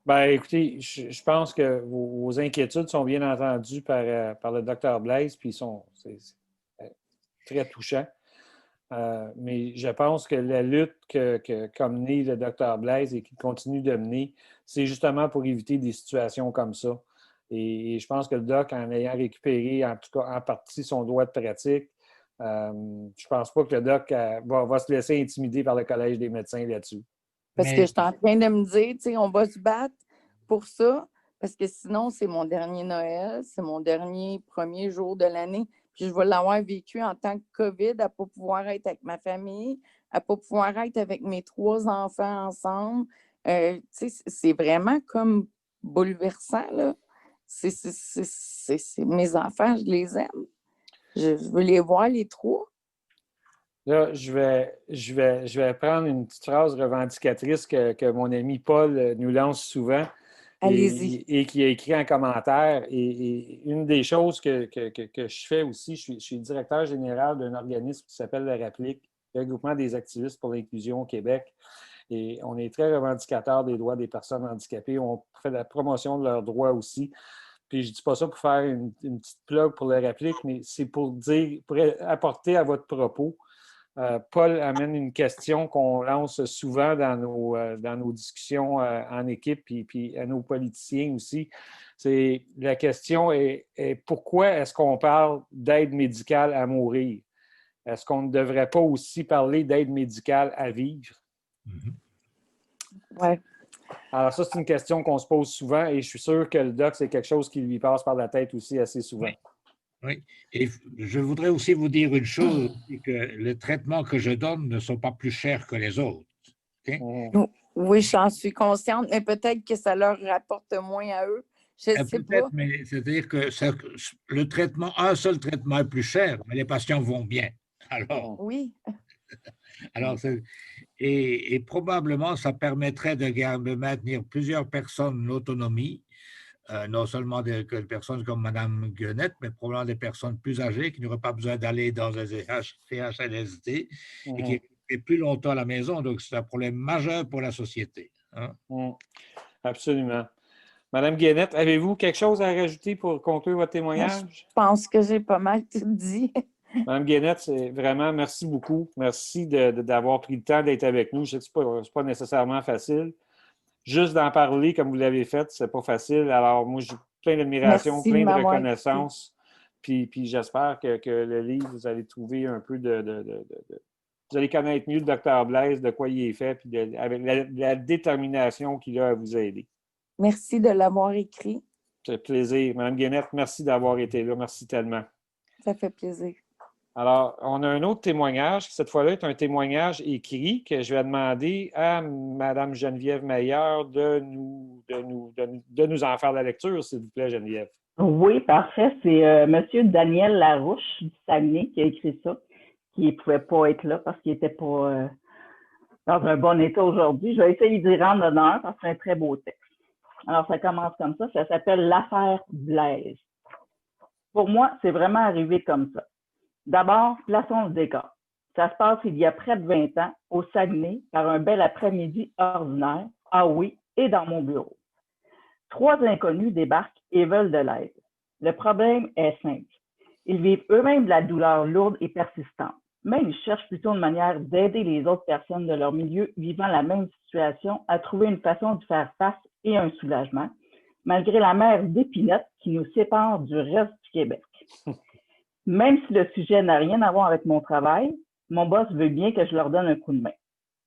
Ben, écoutez, je pense que vos inquiétudes sont bien entendues par le docteur Blaise, puis c'est très touchant. Mais je pense que la lutte qu'a menée le docteur Blaise et qu'il continue de mener, c'est justement pour éviter des situations comme ça. Et je pense que le doc, en ayant récupéré, en tout cas en partie, son droit de pratique, je ne pense pas que le doc va se laisser intimider par le Collège des médecins là-dessus. Parce que je suis en train de me dire, tu sais, on va se battre pour ça, parce que sinon, c'est mon dernier Noël, c'est mon dernier premier jour de l'année. Puis je vais l'avoir vécu en tant que COVID, à ne pas pouvoir être avec ma famille, à ne pas pouvoir être avec mes 3 enfants ensemble. Tu sais, c'est vraiment comme bouleversant, là. Mes enfants, je les aime. Je veux les voir, les 3. Là, je vais prendre une petite phrase revendicatrice que mon ami Paul nous lance souvent Allez-y. et qui a écrit en commentaire. Et une des choses que je fais aussi, je suis directeur général d'un organisme qui s'appelle le RAPLIC, le Regroupement des activistes pour l'inclusion au Québec. Et on est très revendicateur des droits des personnes handicapées. On fait la promotion de leurs droits aussi. Puis je ne dis pas ça pour faire une petite plug pour le RAPLIC, mais c'est pour apporter à votre propos. Paul amène une question qu'on lance souvent dans nos discussions en équipe puis à nos politiciens aussi. La question est pourquoi est-ce qu'on parle d'aide médicale à mourir? Est-ce qu'on ne devrait pas aussi parler d'aide médicale à vivre? Oui. Alors ça, c'est une question qu'on se pose souvent et je suis sûr que le doc, c'est quelque chose qui lui passe par la tête aussi assez souvent. Oui, et je voudrais aussi vous dire une chose, c'est que les traitements que je donne ne sont pas plus chers que les autres. Okay? Oui, j'en suis consciente, mais peut-être que ça leur rapporte moins à eux. Je ne sais pas. Mais c'est-à-dire que un seul traitement est plus cher, mais les patients vont bien. Alors, oui. Alors et probablement, ça permettrait de maintenir plusieurs personnes en autonomie. Non seulement des personnes comme Mme Guenette, mais probablement des personnes plus âgées qui n'auraient pas besoin d'aller dans un CHSLD et qui resteraient plus longtemps à la maison. Donc, c'est un problème majeur pour la société. Hein? Absolument. Mme Guenette, avez-vous quelque chose à rajouter pour conclure votre témoignage? Je pense que j'ai pas mal tout dit. Mme Guenette, c'est vraiment merci beaucoup. Merci d'avoir pris le temps d'être avec nous. Je sais que ce n'est pas nécessairement facile. Juste d'en parler comme vous l'avez fait, c'est pas facile. Alors, moi, j'ai plein d'admiration, plein de reconnaissance. Puis j'espère que le livre, vous allez trouver un peu vous allez connaître mieux le Dr Blaise, de quoi il est fait, puis avec la détermination qu'il a à vous aider. Merci de l'avoir écrit. Ça fait plaisir. Mme Guenette, merci d'avoir été là. Merci tellement. Ça fait plaisir. Alors, on a un autre témoignage qui, cette fois-là, est un témoignage écrit que je vais demander à Mme Geneviève Meilleur de nous en faire la lecture, s'il vous plaît, Geneviève. Oui, parfait. C'est M. Daniel Larouche du Saguenay qui a écrit ça, qui ne pouvait pas être là parce qu'il n'était pas dans un bon état aujourd'hui. Je vais essayer d'y rendre honneur parce que c'est un très beau texte. Alors, ça commence comme ça. Ça s'appelle « L'affaire Blaise ». Pour moi, c'est vraiment arrivé comme ça. D'abord, plaçons le décor. Ça se passe il y a près de 20 ans, au Saguenay, par un bel après-midi ordinaire, ah oui, et dans mon bureau. 3 inconnus débarquent et veulent de l'aide. Le problème est simple. Ils vivent eux-mêmes de la douleur lourde et persistante, mais ils cherchent plutôt une manière d'aider les autres personnes de leur milieu vivant la même situation à trouver une façon de faire face et un soulagement, malgré la mer d'épinette qui nous sépare du reste du Québec. Même si le sujet n'a rien à voir avec mon travail, mon boss veut bien que je leur donne un coup de main.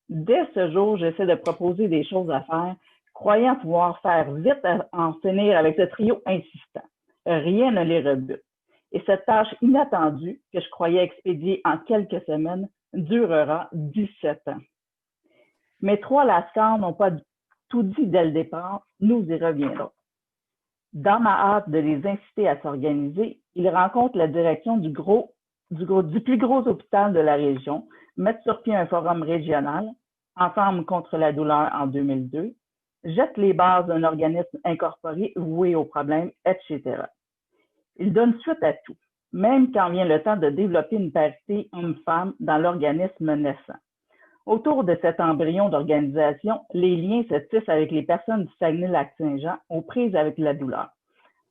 Dès ce jour, j'essaie de proposer des choses à faire, croyant pouvoir faire vite à en finir avec ce trio insistant. Rien ne les rebute. Et cette tâche inattendue, que je croyais expédier en quelques semaines, durera 17 ans. Mes 3 lascars n'ont pas tout dit dès le départ, nous y reviendrons. Dans ma hâte de les inciter à s'organiser, ils rencontrent la direction du plus gros hôpital de la région, mettent sur pied un forum régional, Ensemble contre la douleur en 2002, jettent les bases d'un organisme incorporé voué aux problèmes, etc. Ils donnent suite à tout, même quand vient le temps de développer une parité homme-femme dans l'organisme naissant. Autour de cet embryon d'organisation, les liens se tissent avec les personnes du Saguenay-Lac-Saint-Jean aux prises avec la douleur.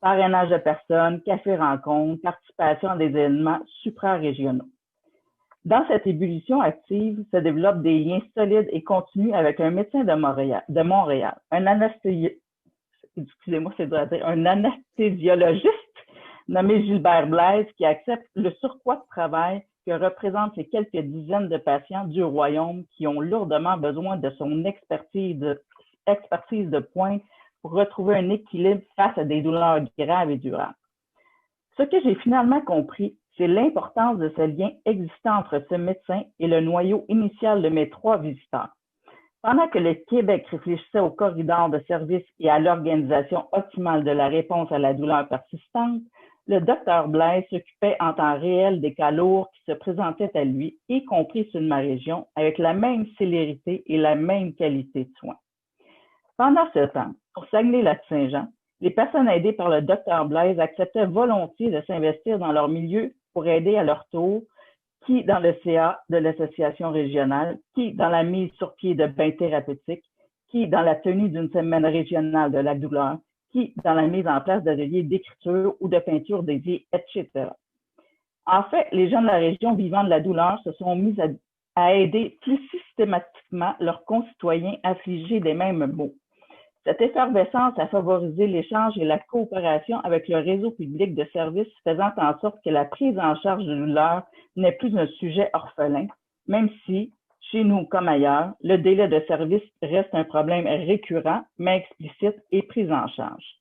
Parrainage de personnes, café-rencontres, participation à des événements suprarégionaux. Dans cette ébullition active se développent des liens solides et continus avec un médecin de Montréal, un anesthésiologiste nommé Gilbert Blaise qui accepte le surcroît de travail que représentent les quelques dizaines de patients du royaume qui ont lourdement besoin de son expertise de pointe pour retrouver un équilibre face à des douleurs graves et durables. Ce que j'ai finalement compris, c'est l'importance de ce lien existant entre ce médecin et le noyau initial de mes 3 visiteurs. Pendant que le Québec réfléchissait au corridor de service et à l'organisation optimale de la réponse à la douleur persistante, le Dr Blaise s'occupait en temps réel des cas lourds qui se présentaient à lui, y compris ceux de ma région, avec la même célérité et la même qualité de soins. Pendant ce temps, pour Saguenay-Lac-Saint-Jean, les personnes aidées par le Dr Blaise acceptaient volontiers de s'investir dans leur milieu pour aider à leur tour, qui dans le CA de l'association régionale, qui dans la mise sur pied de bains thérapeutiques, qui dans la tenue d'une semaine régionale de la douleur, qui dans la mise en place d'ateliers d'écriture ou de peinture dédiés, etc. En fait, les gens de la région vivant de la douleur se sont mis à aider plus systématiquement leurs concitoyens affligés des mêmes maux. Cette effervescence a favorisé l'échange et la coopération avec le réseau public de services, faisant en sorte que la prise en charge de douleur n'est plus un sujet orphelin, même si, chez nous comme ailleurs, le délai de service reste un problème récurrent, mais explicite et pris en charge.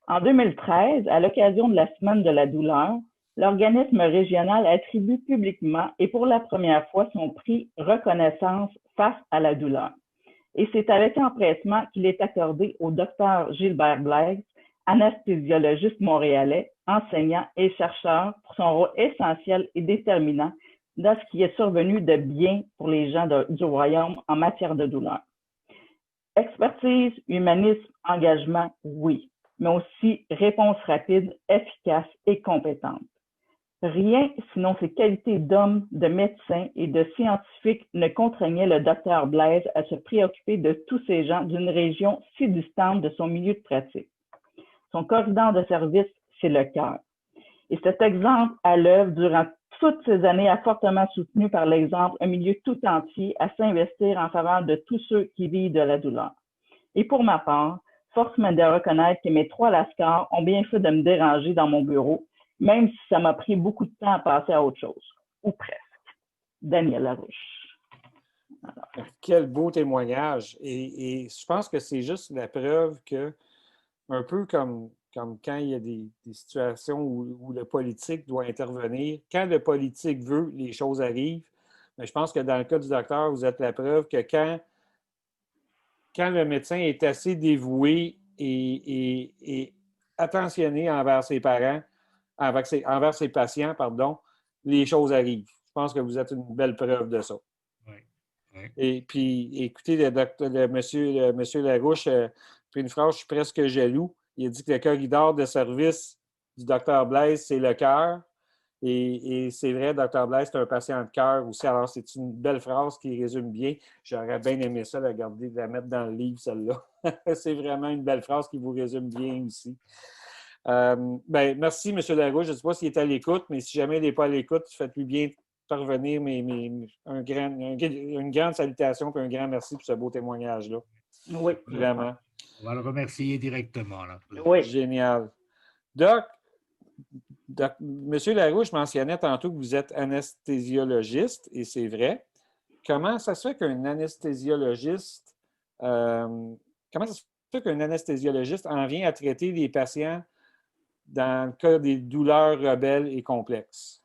En 2013, à l'occasion de la Semaine de la douleur, l'organisme régional attribue publiquement et pour la première fois son prix Reconnaissance face à la douleur. Et c'est avec empressement qu'il est accordé au Dr Gilbert Blaise, anesthésiologiste montréalais, enseignant et chercheur pour son rôle essentiel et déterminant dans ce qui est survenu de bien pour les gens du royaume en matière de douleur. Expertise, humanisme, engagement, oui, mais aussi réponse rapide, efficace et compétente. Rien, sinon ses qualités d'homme, de médecin et de scientifique ne contraignaient le Dr Blaise à se préoccuper de tous ces gens d'une région si distante de son milieu de pratique. Son corridor de service, c'est le cœur. Et cet exemple à l'œuvre durant toutes ces années a fortement soutenu par l'exemple un milieu tout entier à s'investir en faveur de tous ceux qui vivent de la douleur. Et pour ma part, force m'est de reconnaître que mes 3 lascars ont bien fait de me déranger dans mon bureau, même si ça m'a pris beaucoup de temps à passer à autre chose, ou presque. Daniel Larouche. Alors. Quel beau témoignage. Et je pense que c'est juste la preuve que, un peu comme quand il y a des situations où le politique doit intervenir, quand le politique veut, les choses arrivent. Mais je pense que dans le cas du docteur, vous êtes la preuve que quand le médecin est assez dévoué et attentionné envers ses parents, envers ses patients, les choses arrivent. Je pense que vous êtes une belle preuve de ça. Oui. Oui. Et puis, écoutez, monsieur Larouche, puis une phrase, je suis presque jaloux. Il a dit que le corridor de service du Dr Blaise, c'est le cœur. Et c'est vrai, Dr Blaise, c'est un patient de cœur aussi. Alors, c'est une belle phrase qui résume bien. J'aurais bien aimé ça, la mettre dans le livre, celle-là. C'est vraiment une belle phrase qui vous résume bien aussi. Merci, M. Larouche. Je ne sais pas s'il est à l'écoute, mais si jamais il n'est pas à l'écoute, faites-lui bien parvenir une grande salutation et un grand merci pour ce beau témoignage-là. Oui. Vraiment. On va le remercier directement. Là. Oui. Génial. Doc, M. Larouche mentionnait tantôt que vous êtes anesthésiologiste, et c'est vrai. Comment ça se fait qu'un anesthésiologiste en vient à traiter des patients dans le cas des douleurs rebelles et complexes?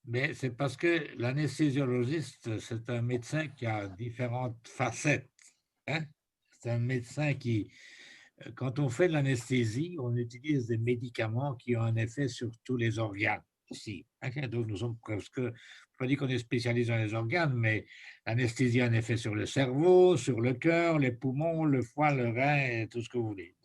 Mais c'est parce que l'anesthésiologiste, c'est un médecin qui a différentes facettes. Hein? c'est un médecin qui, quand on fait de l'anesthésie, on utilise des médicaments qui ont un effet sur tous les organes ici. Ok, donc nous sommes presque, pas dit qu'on est spécialisé dans les organes, mais l'anesthésie a un effet sur le cerveau, sur le cœur, les poumons, le foie, le rein, et tout ce que vous voulez.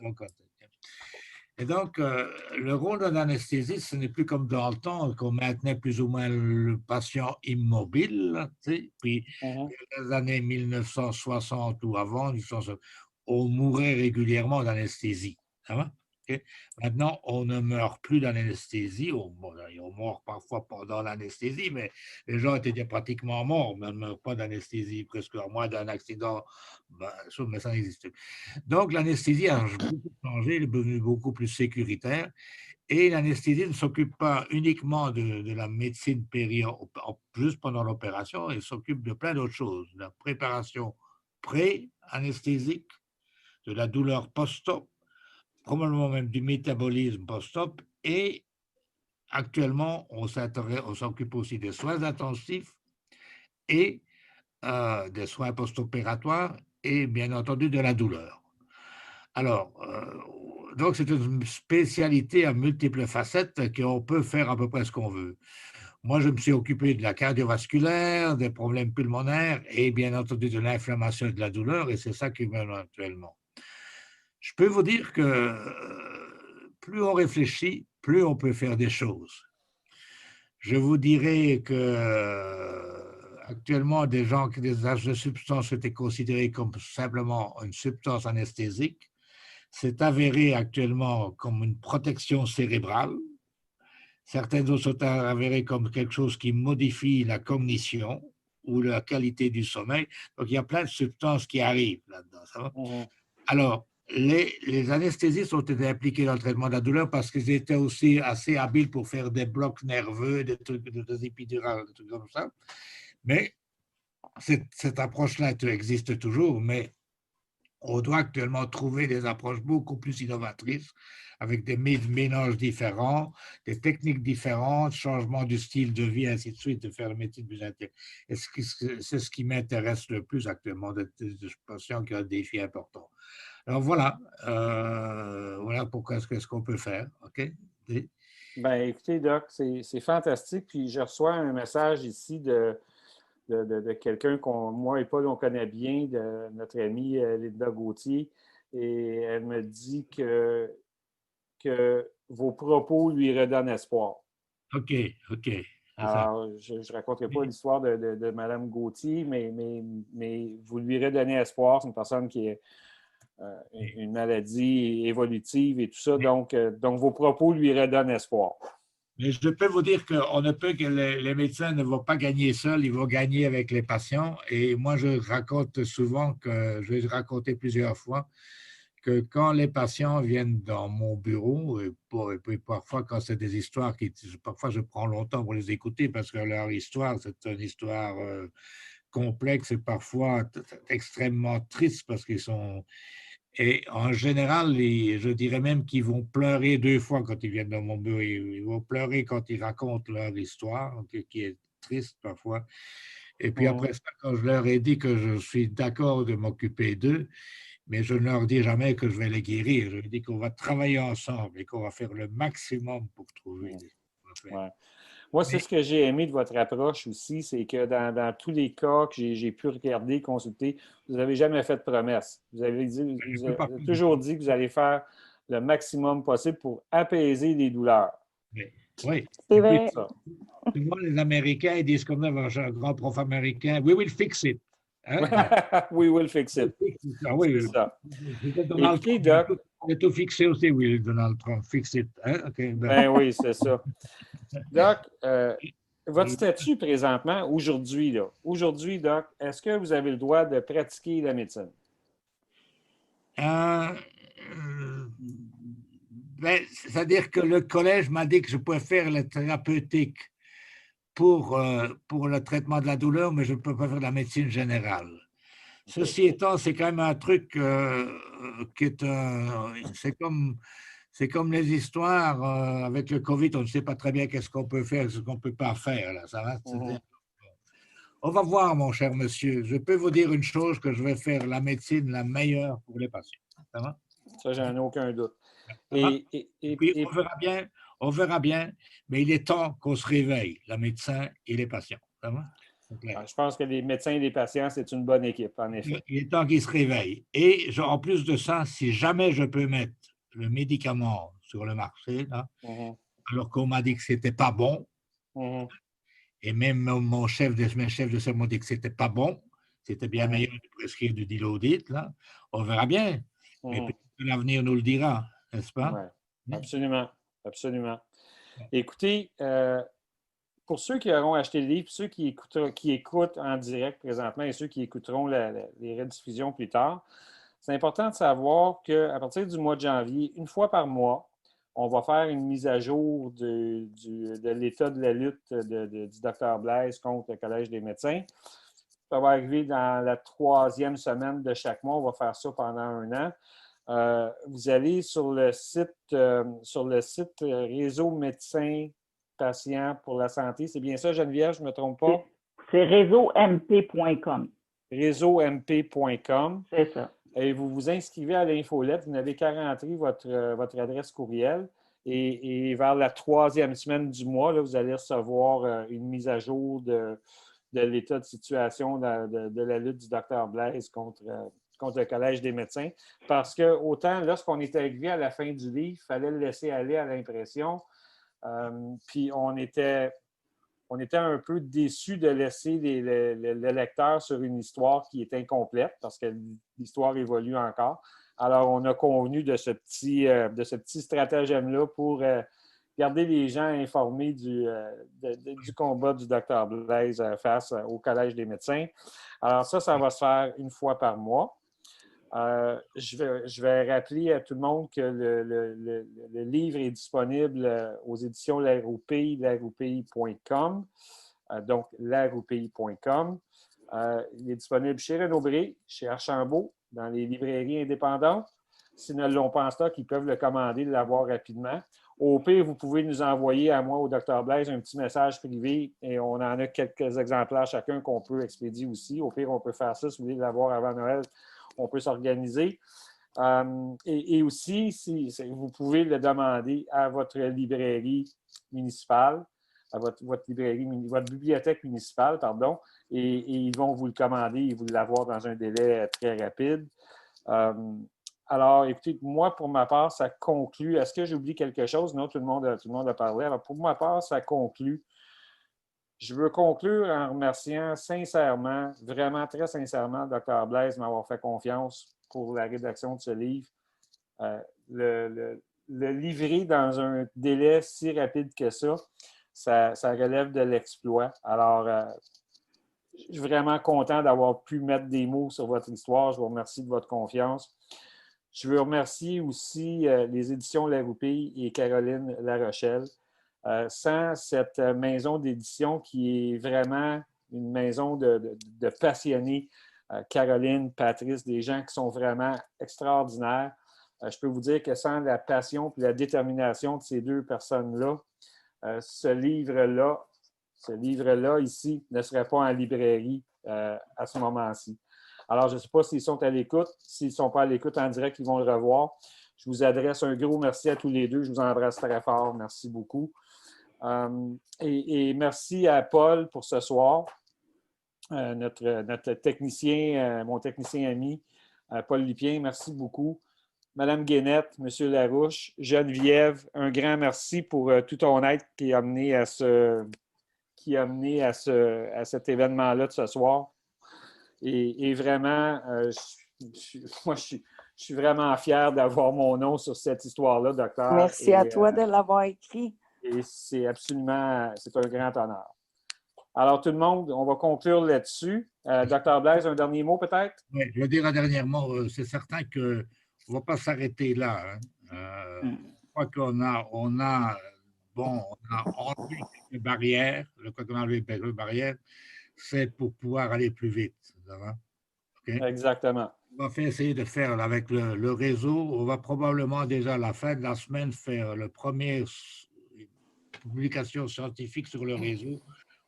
Et donc, le rôle d'un anesthésiste, ce n'est plus comme dans le temps qu'on maintenait plus ou moins le patient immobile. Tu sais, puis, Mhm. les années 1960 ou avant, on mourait régulièrement d'anesthésie. Ça va? Ok. Maintenant, on ne meurt plus d'anesthésie. On meurt parfois pendant l'anesthésie, mais les gens étaient déjà pratiquement morts, mais on ne meurt pas d'anesthésie, presque à moins d'un accident. Ben, mais ça n'existe plus. Donc, l'anesthésie a beaucoup changé, elle est devenue beaucoup plus sécuritaire. Et l'anesthésie ne s'occupe pas uniquement de la médecine juste pendant l'opération, elle s'occupe de plein d'autres choses. La préparation pré-anesthésique, de la douleur post-op, probablement même du métabolisme post-op. Et actuellement, on s'occupe aussi des soins intensifs et des soins post-opératoires et bien entendu de la douleur. Alors, donc c'est une spécialité à multiples facettes qu'on peut faire à peu près ce qu'on veut. Moi, je me suis occupé de la cardiovasculaire, des problèmes pulmonaires et bien entendu de l'inflammation et de la douleur, et c'est ça qui me mène actuellement. Je peux vous dire que plus on réfléchit, plus on peut faire des choses. Je vous dirais que actuellement, des âges de substances étaient considérés comme simplement une substance anesthésique. C'est avéré actuellement comme une protection cérébrale. Certaines autres sont avérées comme quelque chose qui modifie la cognition ou la qualité du sommeil. Donc, il y a plein de substances qui arrivent là-dedans. Ça va? Mhm. Alors, les anesthésistes ont été impliqués dans le traitement de la douleur parce qu'ils étaient aussi assez habiles pour faire des blocs nerveux, des trucs, des épidurales, des trucs comme ça. Mais cette approche-là existe toujours, mais on doit actuellement trouver des approches beaucoup plus innovatrices avec des mélanges différents, des techniques différentes, changement du style de vie, ainsi de suite, de faire le métier de plus intéressant. C'est ce qui m'intéresse le plus actuellement, de patients qui ont un défi important. Alors voilà pourquoi ce qu'on peut faire. OK? Ben, écoutez, Doc, c'est fantastique. Puis je reçois un message ici de quelqu'un moi et Paul, on connaît bien, de notre amie Linda Gauthier. Et elle me dit que vos propos lui redonnent espoir. OK. Alors, je ne raconterai pas l'histoire de Mme Gauthier, mais vous lui redonnez espoir. C'est une personne qui a une maladie évolutive et tout ça. Donc vos propos lui redonnent espoir. Mais je peux vous dire qu'on ne peut que les médecins ne vont pas gagner seuls, ils vont gagner avec les patients. Et moi, je raconte souvent je vais raconter plusieurs fois, que quand les patients viennent dans mon bureau, et puis parfois quand c'est des histoires parfois je prends longtemps pour les écouter parce que leur histoire, c'est une histoire complexe et parfois extrêmement triste parce qu'ils sont... Et en général, je dirais même qu'ils vont pleurer 2 fois quand ils viennent dans mon bureau. Ils vont pleurer quand ils racontent leur histoire, qui est triste parfois. Et puis après ça, quand je leur ai dit que je suis d'accord de m'occuper d'eux, mais je ne leur dis jamais que je vais les guérir. Je leur dis qu'on va travailler ensemble et qu'on va faire le maximum pour trouver des choses. Ouais. Moi, c'est ce que j'ai aimé de votre approche aussi, c'est que dans tous les cas que j'ai pu regarder, consulter, vous n'avez jamais fait de promesse. Vous avez toujours dit que vous allez faire le maximum possible pour apaiser les douleurs. Oui. C'est vrai. Souvent, les Américains, ils disent comme un grand prof américain, we will fix it. Hein? We will fix it. Ah, oui, c'est ça. Donald Écoutez, Trump, Doc. il a tout fixé aussi, oui, Donald Trump, fix it. Hein? Okay, ben oui, c'est ça. Doc, votre statut présentement, aujourd'hui, Doc, est-ce que vous avez le droit de pratiquer la médecine? C'est-à-dire que le collège m'a dit que je pouvais faire le thérapeutique pour le traitement de la douleur, mais je ne peux pas faire la médecine générale. Ceci étant, c'est quand même un truc qui est c'est comme les histoires avec le COVID, on ne sait pas très bien qu'est-ce qu'on peut faire, ce qu'on ne peut pas faire. Là, ça va. On va voir, mon cher monsieur. Je peux vous dire une chose, que je vais faire la médecine la meilleure pour les patients. Ça va? Ça, j'en ai aucun doute. Ça va? Et Puis, et on verra bien, mais il est temps qu'on se réveille, la médecin et les patients. Ça va? C'est clair. je pense que les médecins et les patients, c'est une bonne équipe, en effet. Il est temps qu'ils se réveillent. Et en plus de ça, si jamais je peux mettre le médicament sur le marché, là, Mhm. alors qu'on m'a dit que c'était pas bon, Mhm. et même mes chefs de service m'ont dit que c'était pas bon, c'était bien Mhm. meilleur de prescrire du Dilaudid, là, on verra bien. Mais Mhm. peut-être que l'avenir nous le dira, n'est-ce pas? Ouais, absolument, absolument. Écoutez, pour ceux qui auront acheté le livre, ceux qui écoutent en direct présentement et ceux qui écouteront les rediffusions plus tard, c'est important de savoir qu'à partir du mois de janvier, une fois par mois, on va faire une mise à jour de l'état de la lutte du Dr Blaise contre le Collège des médecins. Ça va arriver dans la 3e semaine de chaque mois. On va faire ça pendant 1 an. Vous allez sur le site Réseau médecins patients pour la santé. C'est bien ça, Geneviève, je ne me trompe pas? C'est réseaump.com. Réseaump.com. C'est ça. Et vous vous inscrivez à l'infolette. Vous n'avez qu'à rentrer votre adresse courriel. Et vers la 3e semaine du mois, là, vous allez recevoir une mise à jour de l'état de situation de la lutte du Dr Blaise contre le Collège des médecins. Parce que autant lorsqu'on est arrivé à la fin du livre, il fallait le laisser aller à l'impression. Puis on était un peu déçus de laisser le lecteur sur une histoire qui est incomplète parce que l'histoire évolue encore. Alors, on a convenu de ce petit stratagème-là pour garder les gens informés du combat du Dr Blaise face au Collège des médecins. Alors ça va se faire une fois par mois. Je vais rappeler à tout le monde que le livre est disponible aux éditions Laroupi, laroupi.com, donc laroupi.com. Il est disponible chez Renaud-Bré, chez Archambault, dans les librairies indépendantes. S'ils ne l'ont pas en stock, ils peuvent le commander, l'avoir rapidement. Au pire, vous pouvez nous envoyer à moi, au Dr Blaise, un petit message privé et on en a quelques exemplaires chacun qu'on peut expédier aussi. Au pire, on peut faire ça si vous voulez l'avoir avant Noël. On peut s'organiser. Et aussi, vous pouvez le demander à votre librairie municipale, à votre bibliothèque municipale, pardon, et ils vont vous le commander et vous l'avoir dans un délai très rapide. Alors, écoutez, moi, pour ma part, ça conclut. Est-ce que j'oublie quelque chose? Non, tout le monde a parlé. Alors, pour ma part, ça conclut. Je veux conclure en remerciant sincèrement, vraiment très sincèrement, Dr Blaise de m'avoir fait confiance pour la rédaction de ce livre. Le livrer dans un délai si rapide que ça relève de l'exploit. Alors, je suis vraiment content d'avoir pu mettre des mots sur votre histoire. Je vous remercie de votre confiance. Je veux remercier aussi les éditions Laroupi et Caroline Larochelle. Sans cette maison d'édition qui est vraiment une maison de passionnés, Caroline, Patrice, des gens qui sont vraiment extraordinaires. Je peux vous dire que sans la passion et la détermination de ces 2 personnes-là, ce livre-là ici ne serait pas en librairie à ce moment-ci. Alors, je ne sais pas s'ils sont à l'écoute. S'ils ne sont pas à l'écoute en direct, ils vont le revoir. Je vous adresse un gros merci à tous les 2. Je vous embrasse très fort. Merci beaucoup. Et merci à Paul pour ce soir, notre technicien, mon technicien ami, Paul Lipien. Merci beaucoup. Madame Guénette, Monsieur Larouche, Geneviève, un grand merci pour tout ton aide qui a amené à cet événement-là de ce soir. Et vraiment, moi, je suis vraiment fier d'avoir mon nom sur cette histoire-là, docteur. Merci à toi de l'avoir écrit. Et c'est un grand honneur. Alors, tout le monde, on va conclure là-dessus. Dr Blaise, un dernier mot peut-être? Oui, je veux dire un dernier mot. C'est certain qu'on ne va pas s'arrêter là. Je crois qu'on a enlevé les barrières. Quand on a enlevé les barrières, c'est pour pouvoir aller plus vite. Okay? Exactement. On va essayer de faire avec le réseau. On va probablement déjà à la fin de la semaine faire le premier publication scientifique sur le réseau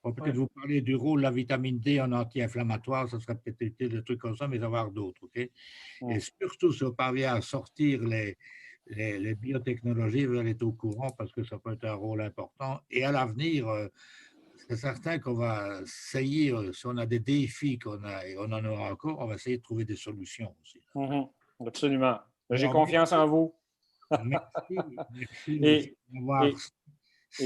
On va peut-être vous parler du rôle de la vitamine D en anti-inflammatoire, ça serait peut-être utile, des trucs comme ça, mais il va y avoir d'autres, OK? Ouais. Et surtout, si on parvient à sortir les biotechnologies, vous allez être au courant parce que ça peut être un rôle important. Et à l'avenir, c'est certain qu'on va essayer, si on a des défis et on en aura encore, on va essayer de trouver des solutions aussi. Absolument. J'ai Alors, confiance en vous. merci Et, d'avoir et, et-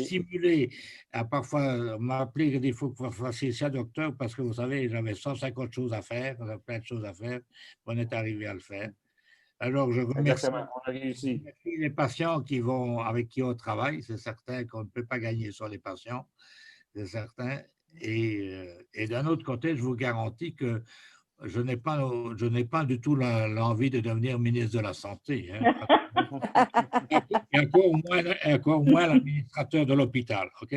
stimulé à parfois m'appeler des fois pour faire ça, docteur, parce que vous savez, j'avais 150 choses à faire, j'avais plein de choses à faire, on est arrivé à le faire. Alors, je remercie exactement, on a réussi. les patients avec qui on travaille. C'est certain qu'on ne peut pas gagner sur les patients, c'est certain. Et d'un autre côté, je vous garantis que je n'ai pas du tout l'envie de devenir ministre de la Santé. Hein. Et encore moins l'administrateur de l'hôpital. OK?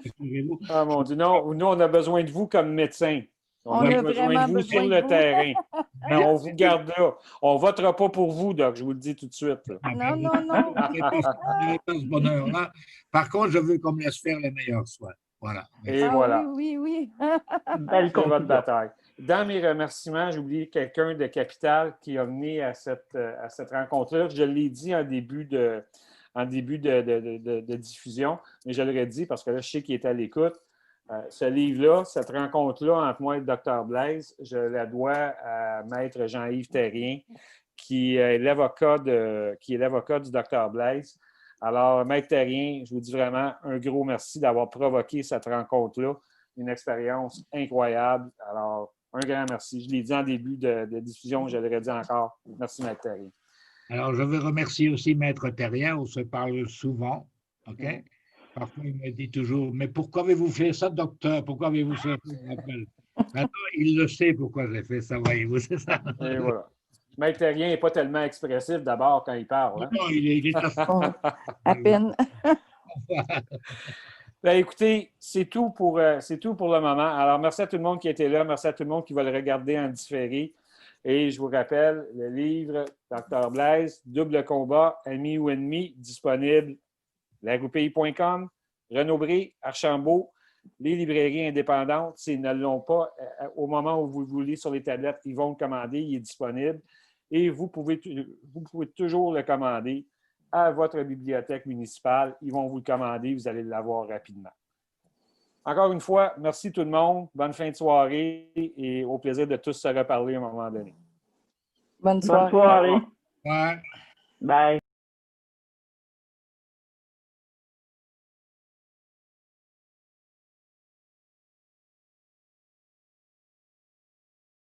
Excusez-vous. Ah mon Dieu, non, nous, on a besoin de vous comme médecin. On On a a besoin de vraiment vous sur besoin de le vous. terrain. Mais on vous garde là. On ne votera pas pour vous, Doc, je vous le dis tout de suite. Là. Non, non, non. Vous n'avez pas ce bonheur-là. Par contre, je veux qu'on me laisse faire les meilleurs soins. Voilà. Et Ah voilà. oui, oui, oui. Belle C'est votre conclusion. bataille. Dans mes remerciements, j'ai oublié quelqu'un de capital qui a mené à cette rencontre-là. Je l'ai dit en début de diffusion, mais je l'aurais dit parce que là, je sais qu'il est à l'écoute. Ce livre-là, cette rencontre-là entre moi et le Dr Blaise, je la dois à Maître Jean-Yves Terrien, qui est l'avocat du Dr Blaise. Alors, Maître Terrien, je vous dis vraiment un gros merci d'avoir provoqué cette rencontre-là. Une expérience incroyable. Alors, un grand merci. Je l'ai dit en début de diffusion, je l'aurais dit encore. Merci, Maître Terrien. Alors, je veux remercier aussi Maître Terrien. On se parle souvent. OK? Parfois, il me dit toujours, mais pourquoi avez-vous fait ça, docteur? Pourquoi avez-vous fait ça? Maintenant, il le sait pourquoi j'ai fait ça, voyez-vous, c'est ça. Et voilà. Maître Terrien n'est pas tellement expressif d'abord quand il parle. Hein? Non, il est À peine. Ben, écoutez, c'est tout pour le moment. Alors, merci à tout le monde qui était là. Merci à tout le monde qui va le regarder en différé. Et je vous rappelle, le livre Dr Blaise, Double combat, ami ou ennemi, disponible lagroupéi.com, Renaud-Bré, Archambault, les librairies indépendantes, s'ils ne l'ont pas, au moment où vous le voulez sur les tablettes, ils vont le commander, il est disponible. Et vous pouvez toujours le commander à votre bibliothèque municipale. Ils vont vous le commander, vous allez l'avoir rapidement. Encore une fois, merci tout le monde. Bonne fin de soirée et au plaisir de tous se reparler à un moment donné. Bonne soirée. Bonne soirée. Ouais. Bye.